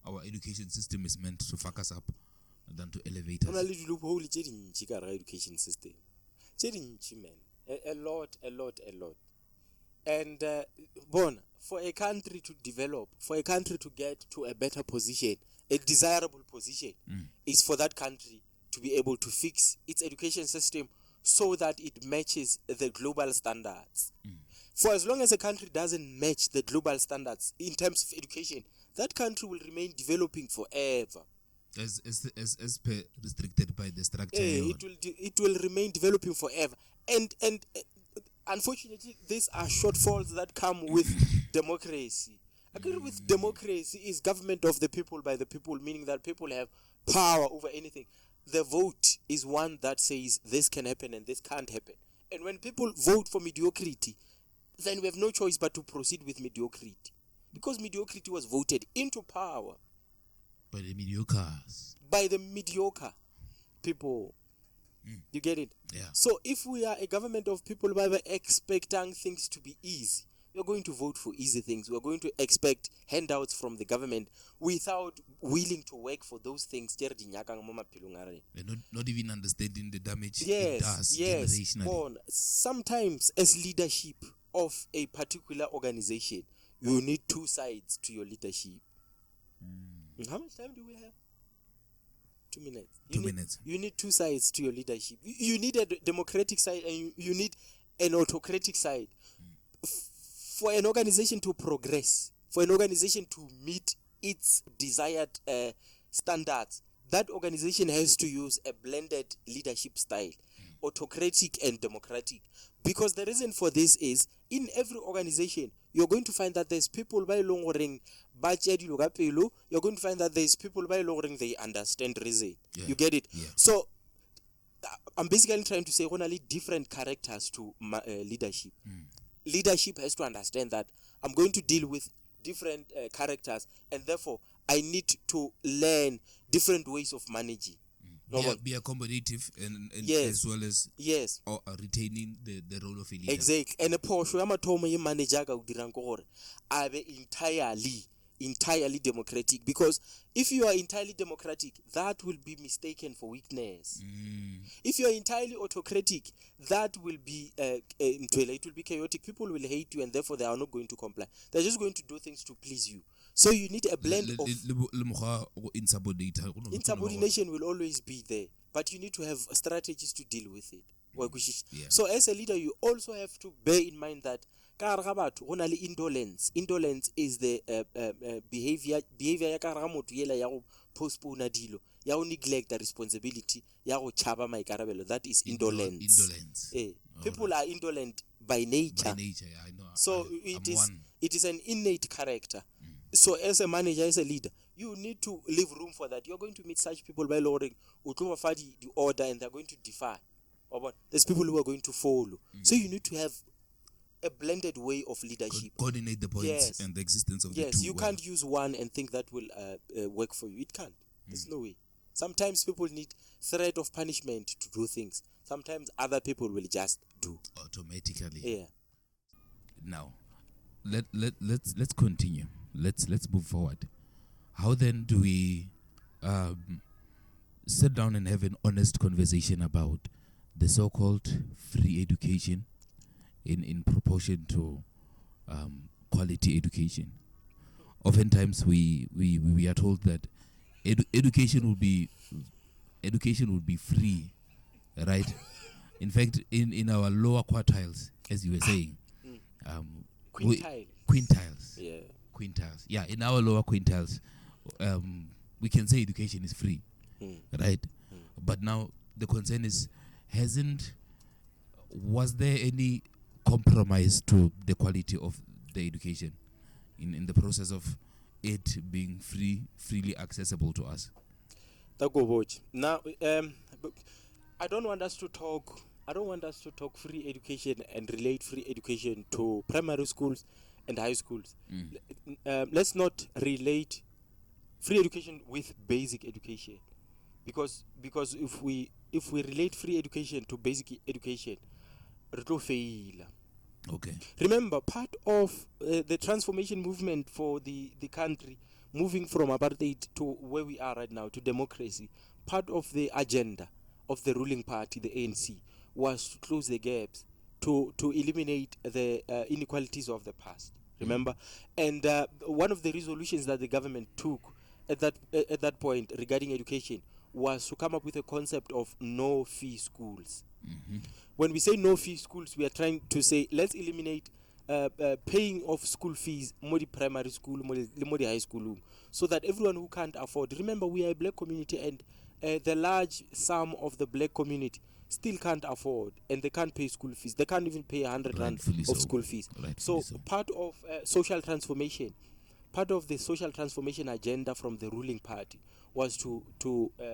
Our education system is meant to fuck us up than to elevate us. Education system. A lot. And for a country to develop, for a country to get to a better position, a desirable position, is for that country to be able to fix its education system so that it matches the global standards. For as long as a country doesn't match the global standards in terms of education, that country will remain developing forever. As per restricted by the structure. It will remain developing forever. And unfortunately, these are shortfalls that come with democracy. Agree with democracy is government of the people by the people, meaning that people have power over anything. The vote is one that says this can happen and this can't happen. And when people vote for mediocrity, then we have no choice but to proceed with mediocrity. Because mediocrity was voted into power By the mediocres. by the mediocre people. You get it? Yeah. So if we are a government of people by expecting things to be easy, we're going to vote for easy things. We're going to expect handouts from the government without willing to work for those things. They're not even understanding the damage it does Yes. generationally. Sometimes as leadership of a particular organization, you need two sides to your leadership. How much time do we have? 2 minutes. You need two sides to your leadership. You need a democratic side and you need an autocratic side. For an organization to progress, for an organization to meet its desired standards, that organization has to use a blended leadership style, autocratic and democratic. Because the reason for this is, in every organization, you're going to find that there's people by long you're going to find that there's people by long they understand reason. You get it? Yeah. So I'm basically trying to say only different characters to leadership. Leadership has to understand that I'm going to deal with different characters, and therefore I need to learn different ways of managing. Be accommodative and Yes. as well as retaining the role of a leader. Exactly. And a Porsche, I'm a Tomo manager are entirely democratic, because if you are entirely democratic, that will be mistaken for weakness. If you are entirely autocratic, that will be it will be chaotic. People will hate you and therefore they are not going to comply. They're just going to do things to please you. So you need a blend of insubordination will always be there, but you need to have strategies to deal with it. Yeah. So as a leader, you also have to bear in mind that indolence is the behavior ya ka ga motho yela ya go postpone dilo, ya go neglect the responsibility, ya go chaba maikarabelo. That is indolence. People are indolent by nature. Yeah, I know. So it is an innate character. So as a manager, as a leader, you need to leave room for that. You're going to meet such people by lowering the order, and they're going to defy. There's people who are going to follow. So you need to have a blended way of leadership. Coordinate the points and the existence of the two. Yes, you can't use one and think that will work for you. It can't. There's no way. Sometimes people need threat of punishment to do things. Sometimes other people will just do automatically. Yeah. Now, let's continue. Let's move forward. How then do we sit down and have an honest conversation about the so-called free education in proportion to quality education? Oftentimes we are told that education will be free, right? In fact, in our lower quartiles, as you were saying, quintiles. Yeah. Quintiles. Yeah, in our lower quintiles, we can say education is free, right? But now the concern is, was there any compromise to the quality of the education in the process of it being freely accessible to us? Now, I don't want us to talk free education and relate free education to primary schools and high schools. Let's not relate free education with basic education, because if we relate free education to basic education, it will fail. Okay. Remember, part of the transformation movement for the country, moving from apartheid to where we are right now, to democracy, part of the agenda of the ruling party, the ANC, was to close the gaps, to eliminate the inequalities of the past. Remember? And one of the resolutions that the government took at that point regarding education was to come up with a concept of no-fee schools. When we say no-fee schools, we are trying to say, let's eliminate paying of school fees more the primary school, more the high school, so that everyone who can't afford. Remember, we are a black community, and the large sum of the black community still can't afford, and they can't pay school fees. They can't even pay 100 rand Rightfully of so. school fees. Rightfully So part of social transformation, part of the social transformation agenda from the ruling party was to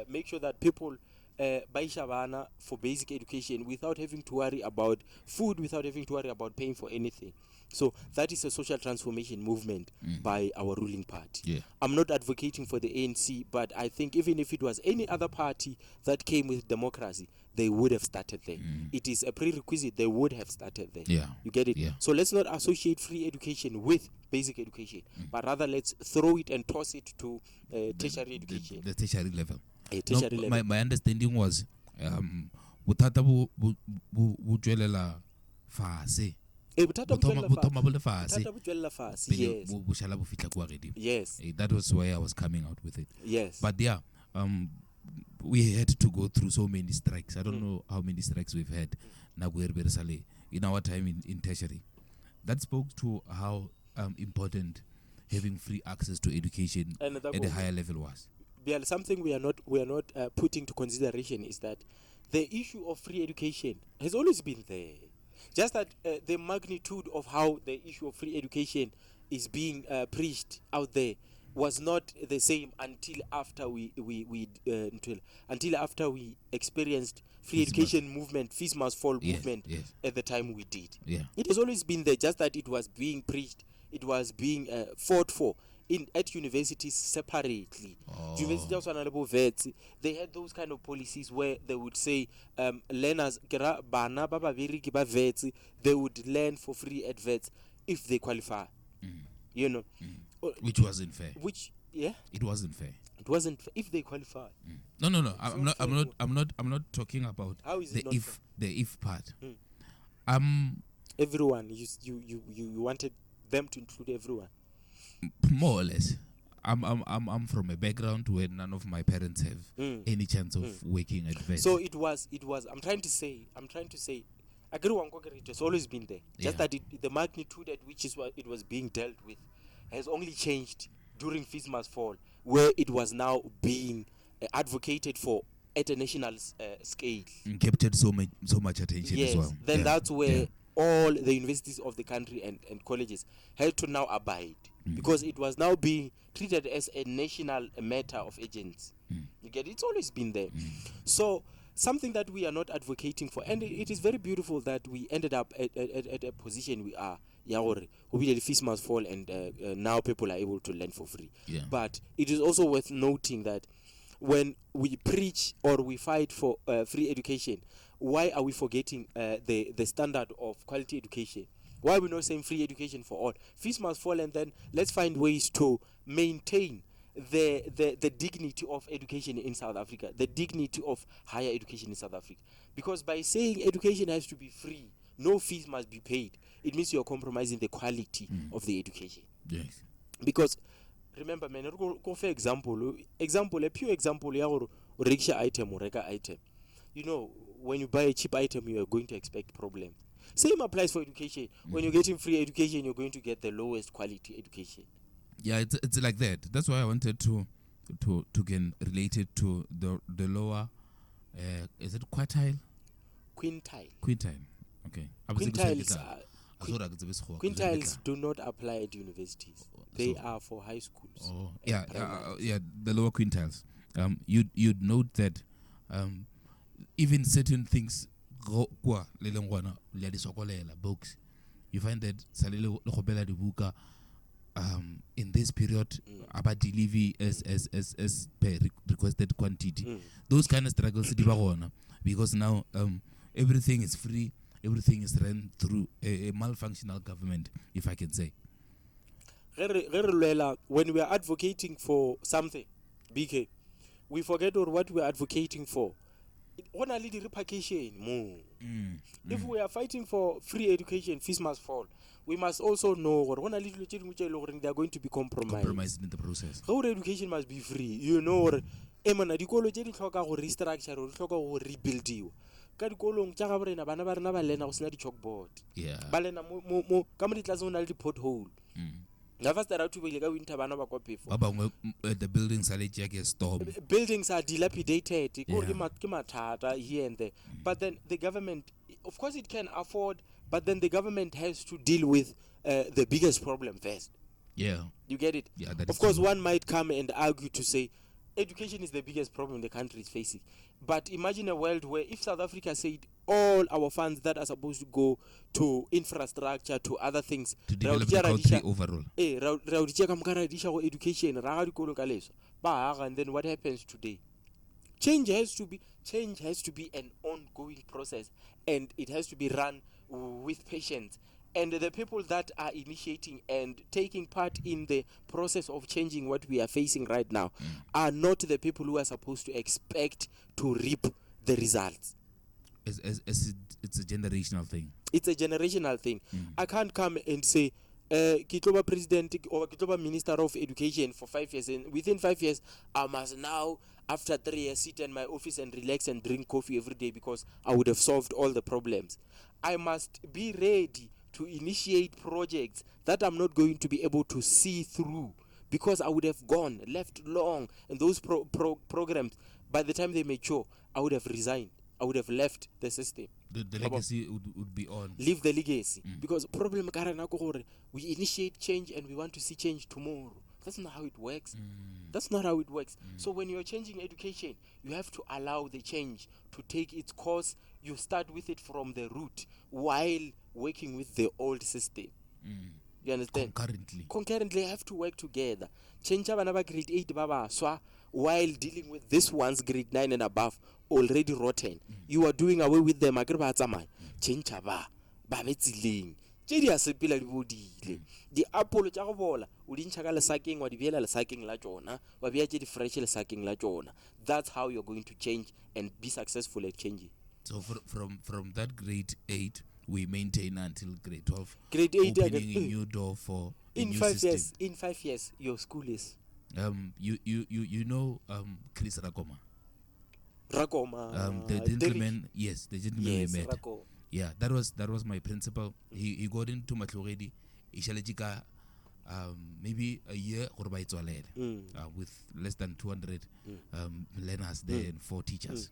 make sure that people buy shabana for basic education without having to worry about food, without having to worry about paying for anything. So that is a social transformation movement by our ruling party. Yeah. I'm not advocating for the ANC, but I think even if it was any other party that came with democracy, they would have started there. It is a prerequisite, they would have started there. Yeah. You get it? Yeah. So let's not associate free education with basic education, but rather let's throw it and toss it to tertiary education. The tertiary level. Tertiary level. My understanding was bothata bo tswelela fase. Bothata Bothoma bo le fase. bo tswella fase, Pele yes. bo shala bo fitla kwa godimo. Yes. That was why I was coming out with it. Yes. But yeah, we had to go through so many strikes. I don't know how many strikes we've had in our time in tertiary. That spoke to how important having free access to education at a higher level was. Something we are not putting to consideration is that the issue of free education has always been there. Just that the magnitude of how the issue of free education is being preached out there was not the same until after we experienced free education movement, fees must fall movement at the time we did. Yeah. It has always been there, just that it was being preached, it was being fought for at universities separately. University of Honorable Vets, they had those kind of policies where they would say learners they would learn for free at vets if they qualify. You know. Which wasn't fair. It wasn't fair if they qualify. No. I'm not talking about the if part. Everyone, you wanted them to include everyone. More or less. I'm from a background where none of my parents have any chance of working at vet. So it was I'm trying to say it has always been there. Just that the magnitude at which it was being dealt with has only changed during Fees Must Fall, where it was now being advocated for at a national scale. Captured so much attention as well. Then that's where all the universities of the country and colleges had to now abide, because it was now being treated as a national matter of agents. You get it? It's always been there. So something that we are not advocating for, and it is very beautiful that we ended up at a position we are. The fees must fall, and now people are able to learn for free. But it is also worth noting that when we preach or we fight for free education, why are we forgetting the standard of quality education? Why are we not saying free education for all? Fees must fall, and then let's find ways to maintain the dignity of education in South Africa, the dignity of higher education in South Africa. Because by saying education has to be free, no fees must be paid, it means you're compromising the quality of the education. Yes. Because remember, man, go for example, a pure example, rickshaw item or rega item. You know, when you buy a cheap item, you are going to expect problems. Same applies for education. When you're getting free education, you're going to get the lowest quality education. Yeah, it's like that. That's why I wanted to get related to the lower. Is it quartile? Quintile. Okay. Quintiles do not apply at universities. They are for high schools. The lower quintiles. You'd note that even certain things books, you find that in this period about delivery as per requested quantity. Those kind of struggles because now everything is free, everything is run through a malfunctional government, if I can say. When we are advocating for something, BK, we forget what we are advocating for. Only the repercussion. If we are fighting for free education, fees must fall. We must also know they are going to be compromised in the process. Our education must be free. You know, restructure or rebuild you. Chalkboard. Yeah. Pothole. Never start out to be like winter bana ba kwa phefo. Ba bangwe, the buildings are like a storm. Buildings are dilapidated. Yeah. Ke mathata here and there. But then the government, of course it can afford, but then the government has to deal with the biggest problem first. Yeah. You get it? Yeah, that Of is course, true. one might come and argue to say education is the biggest problem the country is facing. But imagine a world where if South Africa said all our funds that are supposed to go to infrastructure, to other things, To develop the country overall. education, and then what happens today? Change has to be an ongoing process, and it has to be run with patience. And the people that are initiating and taking part in the process of changing what we are facing right now are not the people who are supposed to expect to reap the results. It's a generational thing. It's a generational thing. I can't come and say, Kitloba president or Kitloba minister of education for 5 years, and within 5 years, I must now, after 3 years, sit in my office and relax and drink coffee every day because I would have solved all the problems. I must be ready to initiate projects that I'm not going to be able to see through because I would have left long, and those programs, by the time they mature, I would have resigned. I would have left the system. The legacy would be on. Leave the legacy. Because problem we initiate change and we want to see change tomorrow. That's not how it works. That's not how it works. So when you're changing education, you have to allow the change to take its course. You start with it from the root while working with the old system. You understand? Concurrently, have to work together. Change abana grade 8 baba swa while dealing with this one's grade 9 and above already rotten. You are doing away with them. Change aba babetsileng. Chedia sepila di bodile. Di apple tsa go bola o di ntshaka le saking wa di biela le saking la tsona wa bia tse di fresh le saking la tsona. That's how you're going to change and be successful at changing. So from that grade 8 we maintain until grade 12. Grade 8 opening a new door for a new system. In 5 years your school is you know Chris Rakoma. Rakoma. The gentleman, yes, the gentleman we met. Rako. Yeah, that was my principal. He got into Matloredi, Ishalejika, maybe a year or by with less than 200 learners there and 4 teachers.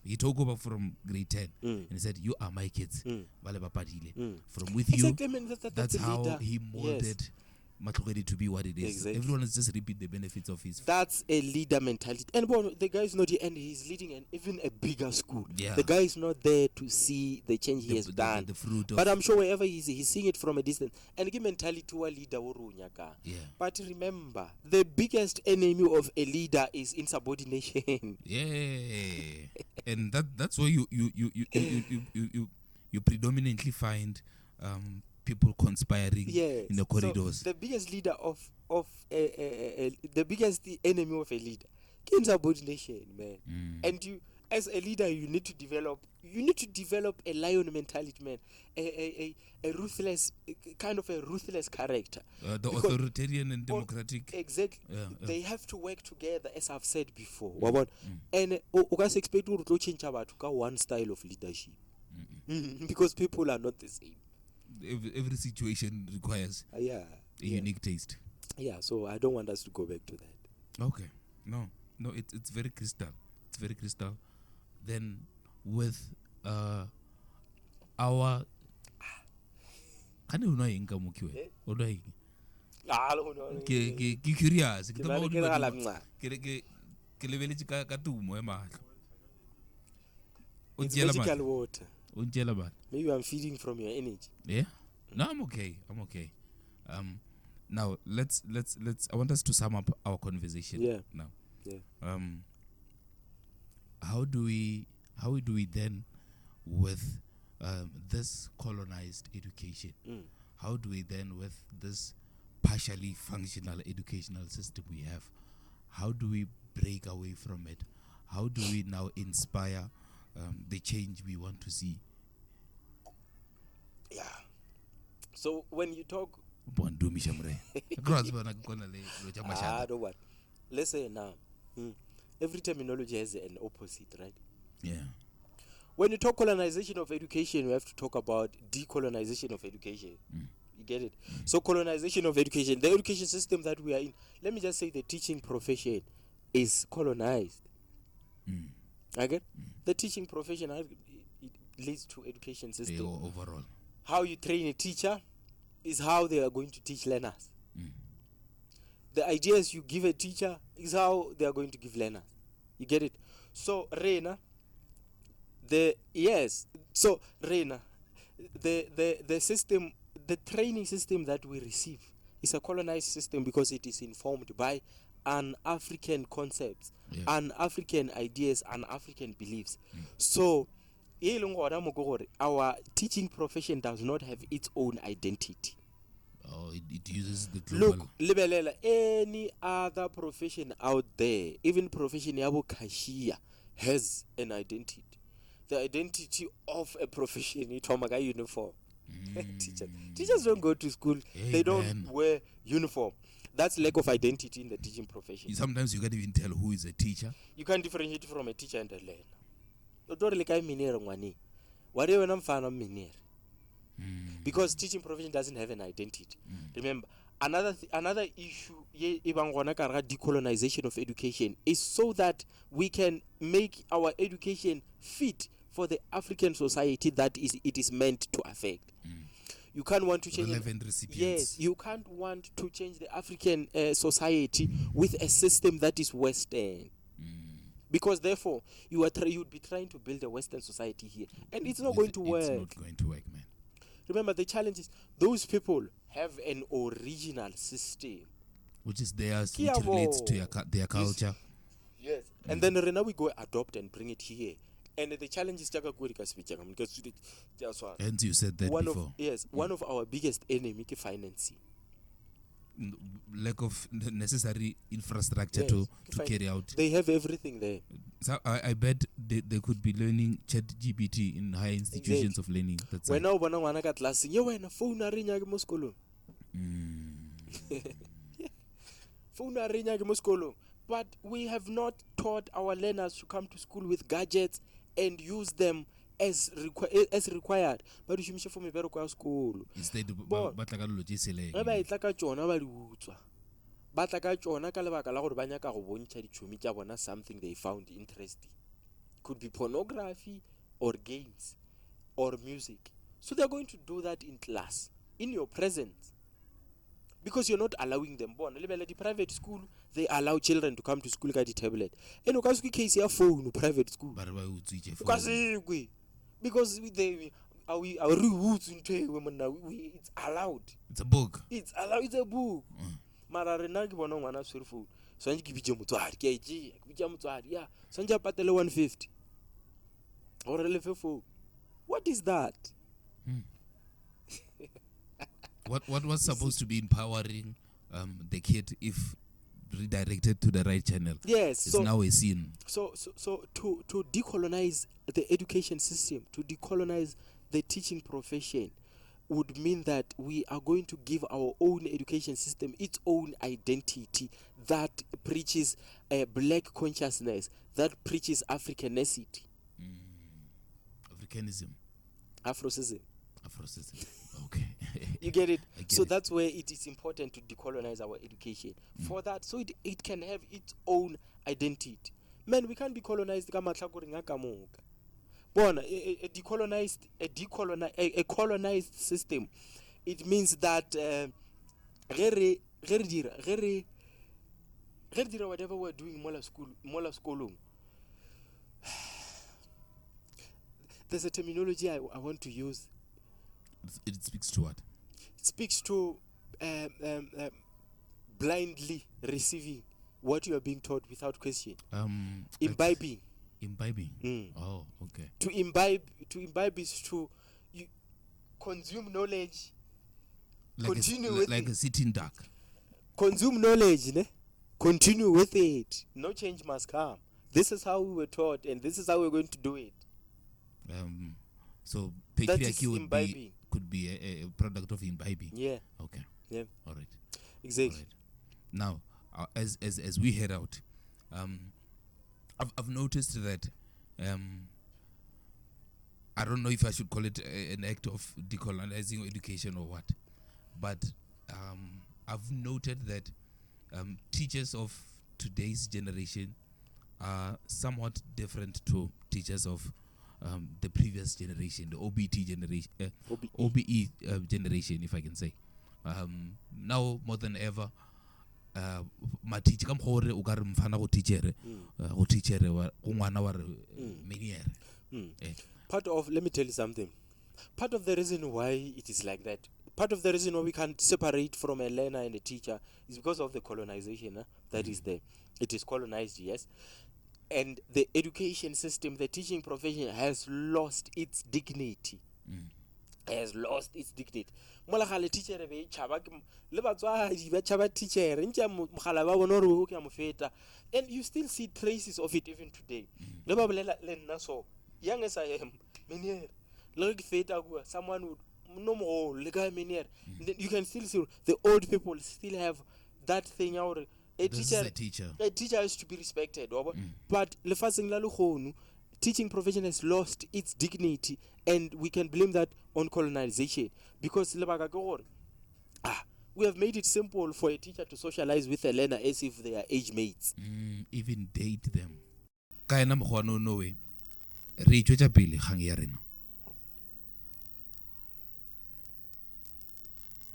He took over from grade 10 and he said, "You are my kids. From with you." That's how he molded Matlogedi to be what it is. Exactly. Everyone is just reaping the benefits of his. That's a leader mentality. And the guy is not here, and he's leading even a bigger school. Yeah. The guy is not there to see the change he has done. The fruit of. But I'm sure wherever he's seeing it from a distance. And give mentality to a leader. Yeah. But remember, the biggest enemy of a leader is insubordination. Yeah. And that's why you predominantly find people conspiring in the corridors. So the biggest leader the biggest enemy of a leader is insubordination, man. And you, as a leader, you need to develop a lion mentality, man. A ruthless kind of a ruthless character. The authoritarian and democratic. Exactly. They have to work together, as I've said before. And you can't expect to change about one style of leadership because people are not the same. Every situation requires a unique taste. Yeah, so I don't want us to go back to that. Okay. No, it's very crystal. It's very crystal. Then with our can you know inga mukiwe? Odai. Ke curious. Ke lebeletse ka tumo e matlo. It's magical water. Maybe I'm feeding from your energy. Yeah. No, I'm okay. Now let's. I want us to sum up our conversation. Yeah. Now. Yeah. How do we then, with this colonized education? How do we then, with this partially functional educational system we have, how do we break away from it? How do we now inspire the change we want to see? Yeah. So when you talk, don't what? Let's say now, every terminology has an opposite, right? Yeah. When you talk colonization of education, we have to talk about decolonization of education. You get it? So colonization of education, the education system that we are in, let me just say the teaching profession is colonized. Okay? The teaching profession, it leads to education system. Overall. How you train a teacher is how they are going to teach learners. The ideas you give a teacher is how they are going to give learners. You get it? So Reina, the system, the training system that we receive is a colonized system because it is informed by an African concepts, an African ideas, an African beliefs. So our teaching profession does not have its own identity. Oh, it uses the global. Look, libelela, any other profession out there, even profession yabo cashier, has an identity. The identity of a profession, it's a uniform. Teachers don't go to school. They don't wear uniform. That's lack of identity in the teaching profession. Sometimes you can't even tell who is a teacher. You can't differentiate from a teacher and a learner. Because teaching profession doesn't have an identity. Remember, another issue decolonization of education is so that we can make our education fit for the African society that it is meant to affect. You can't want to change relevant recipients. Yes, you can't want to change the African society with a system that is Western. Because therefore you would be trying to build a Western society here, and it's not going to work. It's not going to work, man. Remember, the challenge is those people have an original system, which is theirs, which relates to their culture. Yes, and then we go adopt and bring it here. And the challenge is and you said that before. One of our biggest enemy is financing. Lack of necessary infrastructure to carry out. They have everything there. So I bet they could be learning ChatGPT in high institutions of learning. That's when now one got class, you phone arinya ke moskolo. Phone arinya ke moskolo. But we have not taught our learners to come to school with gadgets and use them as required. But you should for me better school. Instead something they found interesting. Could be pornography or games or music. So they're going to do that in class, in your presence. Because you're not allowing them. The private school, they allow children to come to school with a tablet. And because we case your phone private school. Because they are roots into women now. It's allowed. It's a book. It's allowed. It's a book. Mararenagi bono wana surfu. So you give you KG, yeah. Sanja patele 150. Or LFFO. What is that? What was supposed to be empowering the kid if redirected to the right channel? Yes, it's now a sin. So to decolonize the education system, to decolonize the teaching profession, would mean that we are going to give our own education system its own identity that preaches a black consciousness, that preaches Africanicity. Africanism. Afrocism. Okay. You get it? So that's where it is important to decolonize our education. For that, so it can have its own identity. Man, we can't be colonized. A colonized system, it means that whatever we're doing mola school. There's a terminology I want to use. It speaks to what? It speaks to blindly receiving what you are being taught without question. Imbibing. Oh, okay. To imbibe is to consume knowledge. Continue with like it. a sitting duck. Consume knowledge, ne? Continue with it. No change must come. This is how we were taught, and this is how we're going to do it. So patriarchy could be a product of imbibing. Yeah. Okay. Yeah. All right. Exactly. All right. Now, as we head out, I've noticed that I don't know if I should call it an act of decolonizing education or what, but I've noted that teachers of today's generation are somewhat different to teachers of the previous generation, the OBT generation, OBE generation, if I can say. Now more than ever, my teacher come hore o ka re mfana go teacher wa go ngwana wa re meniere. Part of, let me tell you something. Part of the reason why it is like that, part of the reason why we can't separate from a learner and a teacher is because of the colonization that is there. It is colonized, yes. And the education system, the teaching profession has lost its dignity. Has lost its dignity. Mola gale teacher be chaba le batswadi ba chaba teacher ntse mogala ba bona re o ke mo feta, and you still see traces of it even today. Le ba bolela le nna so young as I am, meniere le ke feta go someone would no more le ka meniere. You can still see the old people still have that thing out. A teacher is to be respected, but lefatsheng la lekgono, teaching profession has lost its dignity, and we can blame that on colonization, because lebaka ke gore we have made it simple for a teacher to socialize with a learner as if they are age mates, even date them. Ka ena mogwana no we re itšwetša pele kgang ya rena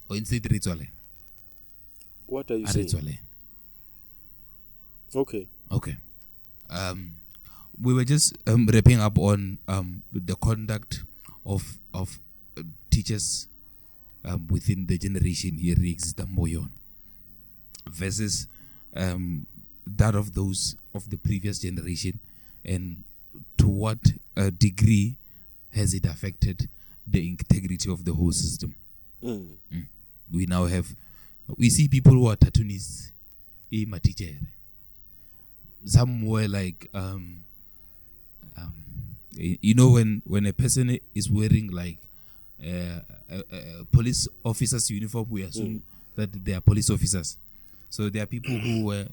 o instead re tswalena. What are you saying? Okay. We were just wrapping up on the conduct of teachers within the generation here exists versus that of those of the previous generation, and to what degree has it affected the integrity of the whole system. We now have, we see people who are tattooists in teacher. Some were like you know, when a person is wearing like a police officer's uniform, we assume that they are police officers. So there are people who were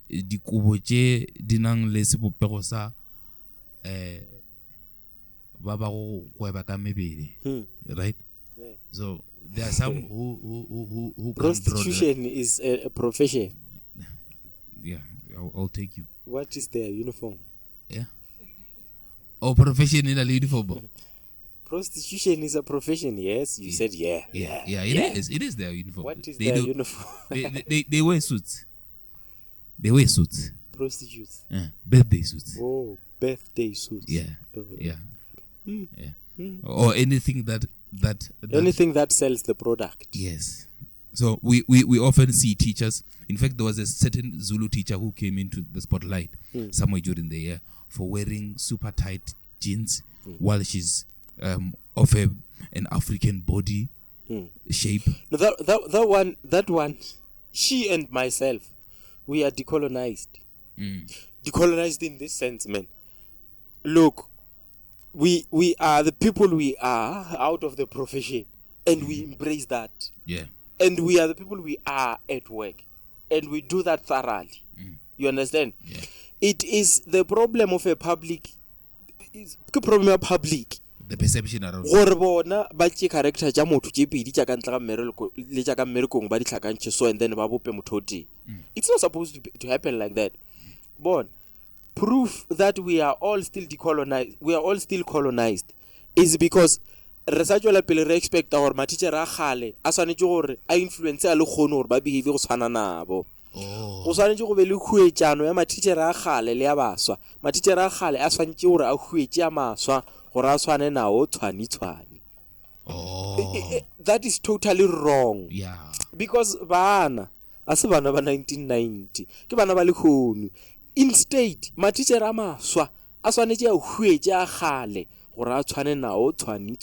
dikobo tše di nang le sebopego sa ba ba go gweba ka mebele, right? So there are some who prostitution is a profession. Yeah, I'll take you. What is their uniform? Yeah. Oh, profession in a uniform. Prostitution is a profession. Yes, you said yeah. It is their uniform. What is their uniform? They wear suits. They wear suits. Prostitutes. Birthday suits. Oh, birthday suits. Yeah. Or anything that anything that sells the product. Yes. So we often see teachers. In fact, there was a certain Zulu teacher who came into the spotlight somewhere during the year for wearing super tight jeans while she's of an African body shape. No, that one, she and myself, we are decolonized. Decolonized in this sense, man. Look, we are the people we are out of the profession, and we embrace that. Yeah. And we are the people we are at work, and we do that thoroughly. You understand? Yeah. It is the problem of a public. It's the problem of public. The perception around. Gore bona ba tše character tša motho tše pedi tša ka ntla ka mmereko le tša ka mmerekong ba di tlhakantše so, and then ba bope motho tee. It's not supposed to happen like that. Bon, proof that we are all still decolonized, we are all still colonized, is because re sa tšwela pele re expecta gore matitšhere a kgale a swanetše gore a influence a le kgone gore ba behave go tshwana nabo. Go swanetše go be le khuetšano ya matitšhere a kgale le ya baswa. Matitšhere a kgale a swanetše gore a khuetše ya maswa gore a tshwane nao tshwane. That is totally wrong. Yeah. Because bana a se bana ba 1990 ke bana ba lekgono. Instead matitšhere a maswa a swanetše a khuetše a kgale gore a tshwane nao tshwane.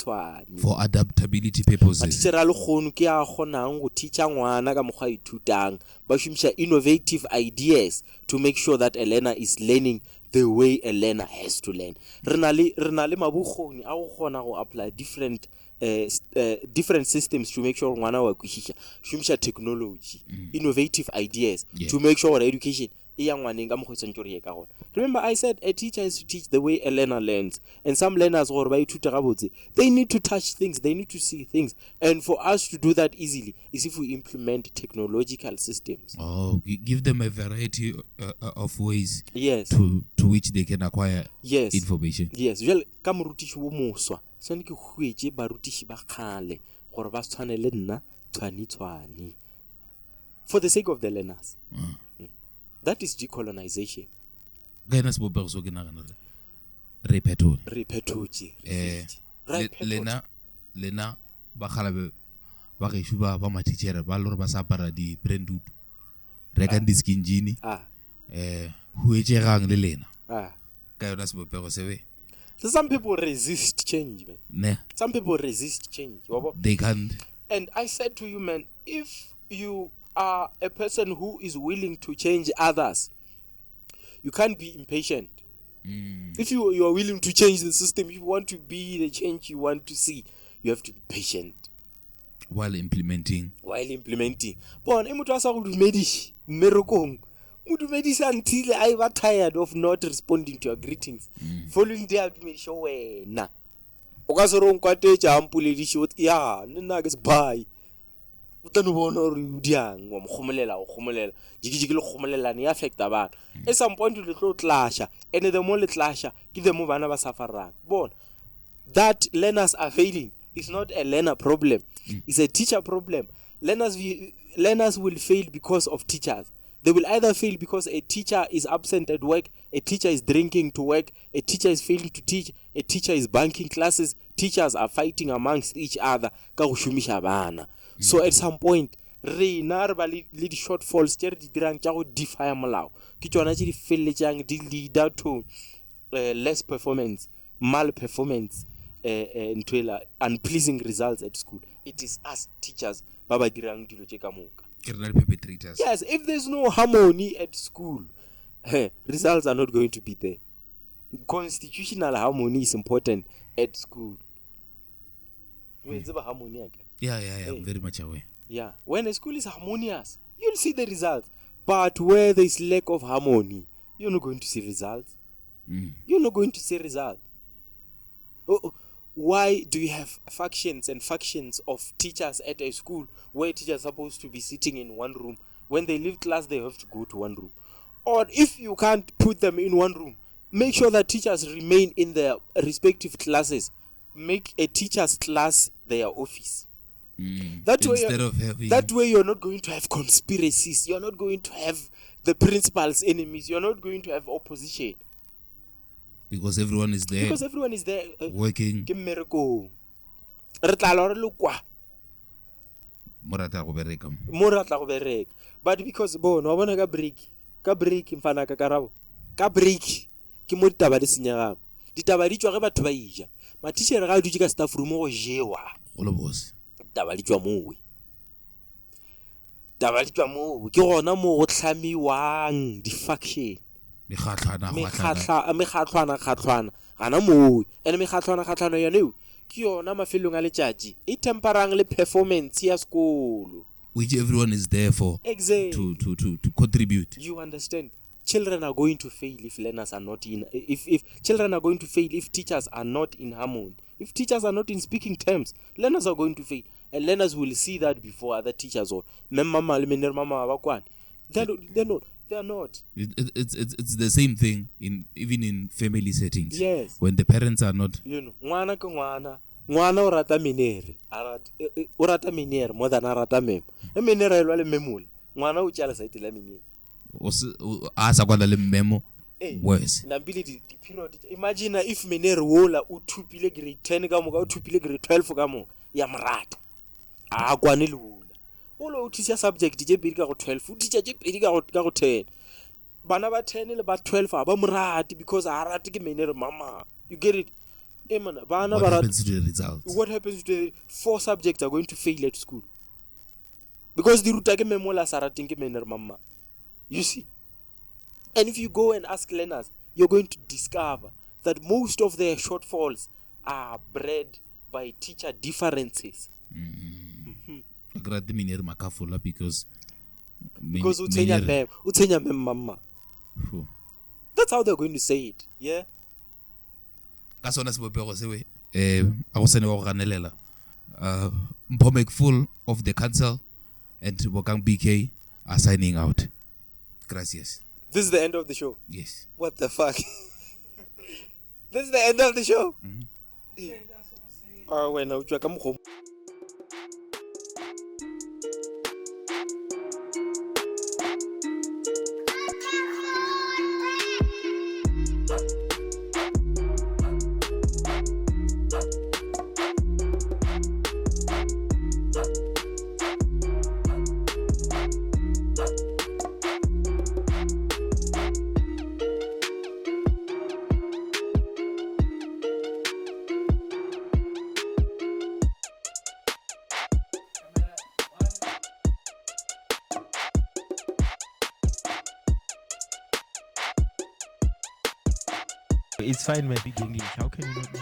For adaptability purposes. Matitšhere a lekgono ke a kgonang go teacher ngwana ka mokgwa ithutang ba šomiša innovative ideas to make sure that a learner is learning the way a learner has to learn. Re na le mabokgoni a go kgona go apply different systems to make sure ngwana wa kwešiša šomiša technology, innovative ideas to make sure education Remember, I said a teacher is to teach the way a learner learns, and some learners they need to touch things, they need to see things, and for us to do that easily is if we implement technological systems. Oh, give them a variety of ways. Yes. To which they can acquire information. Yes. Well, ka morutiši wo moswa sone ke hwetse barutiši ba kgale gore ba tshwane le nna tshwane for the sake of the learners. That is decolonization. Gaina se bopego so ke nagana re Repetotse. lena ba khalabe ba ge shuba ba matitjhere ba lore ba sa apara di brandwood reka di skin jean huetsegang le lena ka yona se bopego sebe. So some people resist change, man. Ne. Some people resist change. They can't. And I said to you, man, if you are a person who is willing to change others, you can't be impatient. If you are willing to change the system, if you want to be the change you want to see, you have to be patient while implementing. Bon, motho a sa go dumediše mmerekong mo dumedisa until I was tired of not responding to your greetings. Following day a dumediše wena o ka se re o nkwatetše a mpolediše ya nna ke se bye o tla no bona gore o diang wa mo gomolela jiki le gomolelane ya affecta bana at some point le tlo clasha, and the more le clasha ke the more bana ba sufferang. Bon, that learners are failing is not a learner problem, it's a teacher problem. Learners will fail because of teachers. They will either fail because a teacher is absent at work, a teacher is drinking to work, a teacher is failing to teach, a teacher is bunking classes, teachers are fighting amongst each other ka go shumisha bana. So at some point re na re ba le di shortfalls tse re di dirang tša go defy molao ke tsona tše di felletšang di leader to less performance, malperformance, unpleasing results at school. It is us teachers ba ba dirang dilo tše ka moka. Perpetrators. Yes, if there's no harmony at school, results are not going to be there. Constitutional harmony is important at school. Harmony. Yeah, I'm very much aware. Yeah, when a school is harmonious, you'll see the results. But where there is lack of harmony, you're not going to see results. You're not going to see results. Why do you have factions and factions of teachers at a school where teachers are supposed to be sitting in one room? When they leave class, they have to go to one room. Or if you can't put them in one room, make sure that teachers remain in their respective classes. Make a teacher's class their office. That way you're not going to have conspiracies. You're not going to have the principal's enemies. You're not going to have opposition. Because everyone is there. Working. But because no bona ka break mfana ka karabo ka break ke mo ditaba di senyaga ditaba di tswa ge batho ba ija ma teacher ga dutse ka staff room go jewa all of us ditaba di tswa mo ke gona mo go tlhamiwang di faction mekgatlwana gana mo ene mekgatlwana yone ke yona mafelong a letšatši e temperang le performance ya sekolo which everyone is there for. Exactly. To contribute. You understand? Children are going to fail if learners are not in. If children are going to fail if teachers are not in harmony. If teachers are not in speaking terms, learners are going to fail, and learners will see that before other teachers or they're not. They are not. It's the same thing even in family settings. Yes. When the parents are not. Ngwana o rata menere o rata menere more than a rata memo menere elwa le memola ngwana o tšala site la menere a sa kwala le memo worse na bile di period. Imagine if menere wola o thupile grade 10 ka moka o thupile grade 12 ka moka ya mrata a kwane le wola o teacher subject je pedi ka go 12 o teacher je pedi ka go 10 bana ba 10 le ba 12 ba mrati because a rate ke menere mama. You get it? What happens to the results? What happens to the 4 subjects are going to fail at school? Because the root again memola sarating mener mama. You see? And if you go and ask learners, you're going to discover that most of their shortfalls are bred by teacher differences. Because utenya mem mama. Phew. That's how they're going to say it. Yeah. Ka sona sebopego sewe a go sene wa go ganelela mpho make full of the council and Bokang BK are signing out. Gracias. This is the end of the show. Yes. What the fuck? This is the end of the show. When I come home. It's fine, my big English. How can you not know?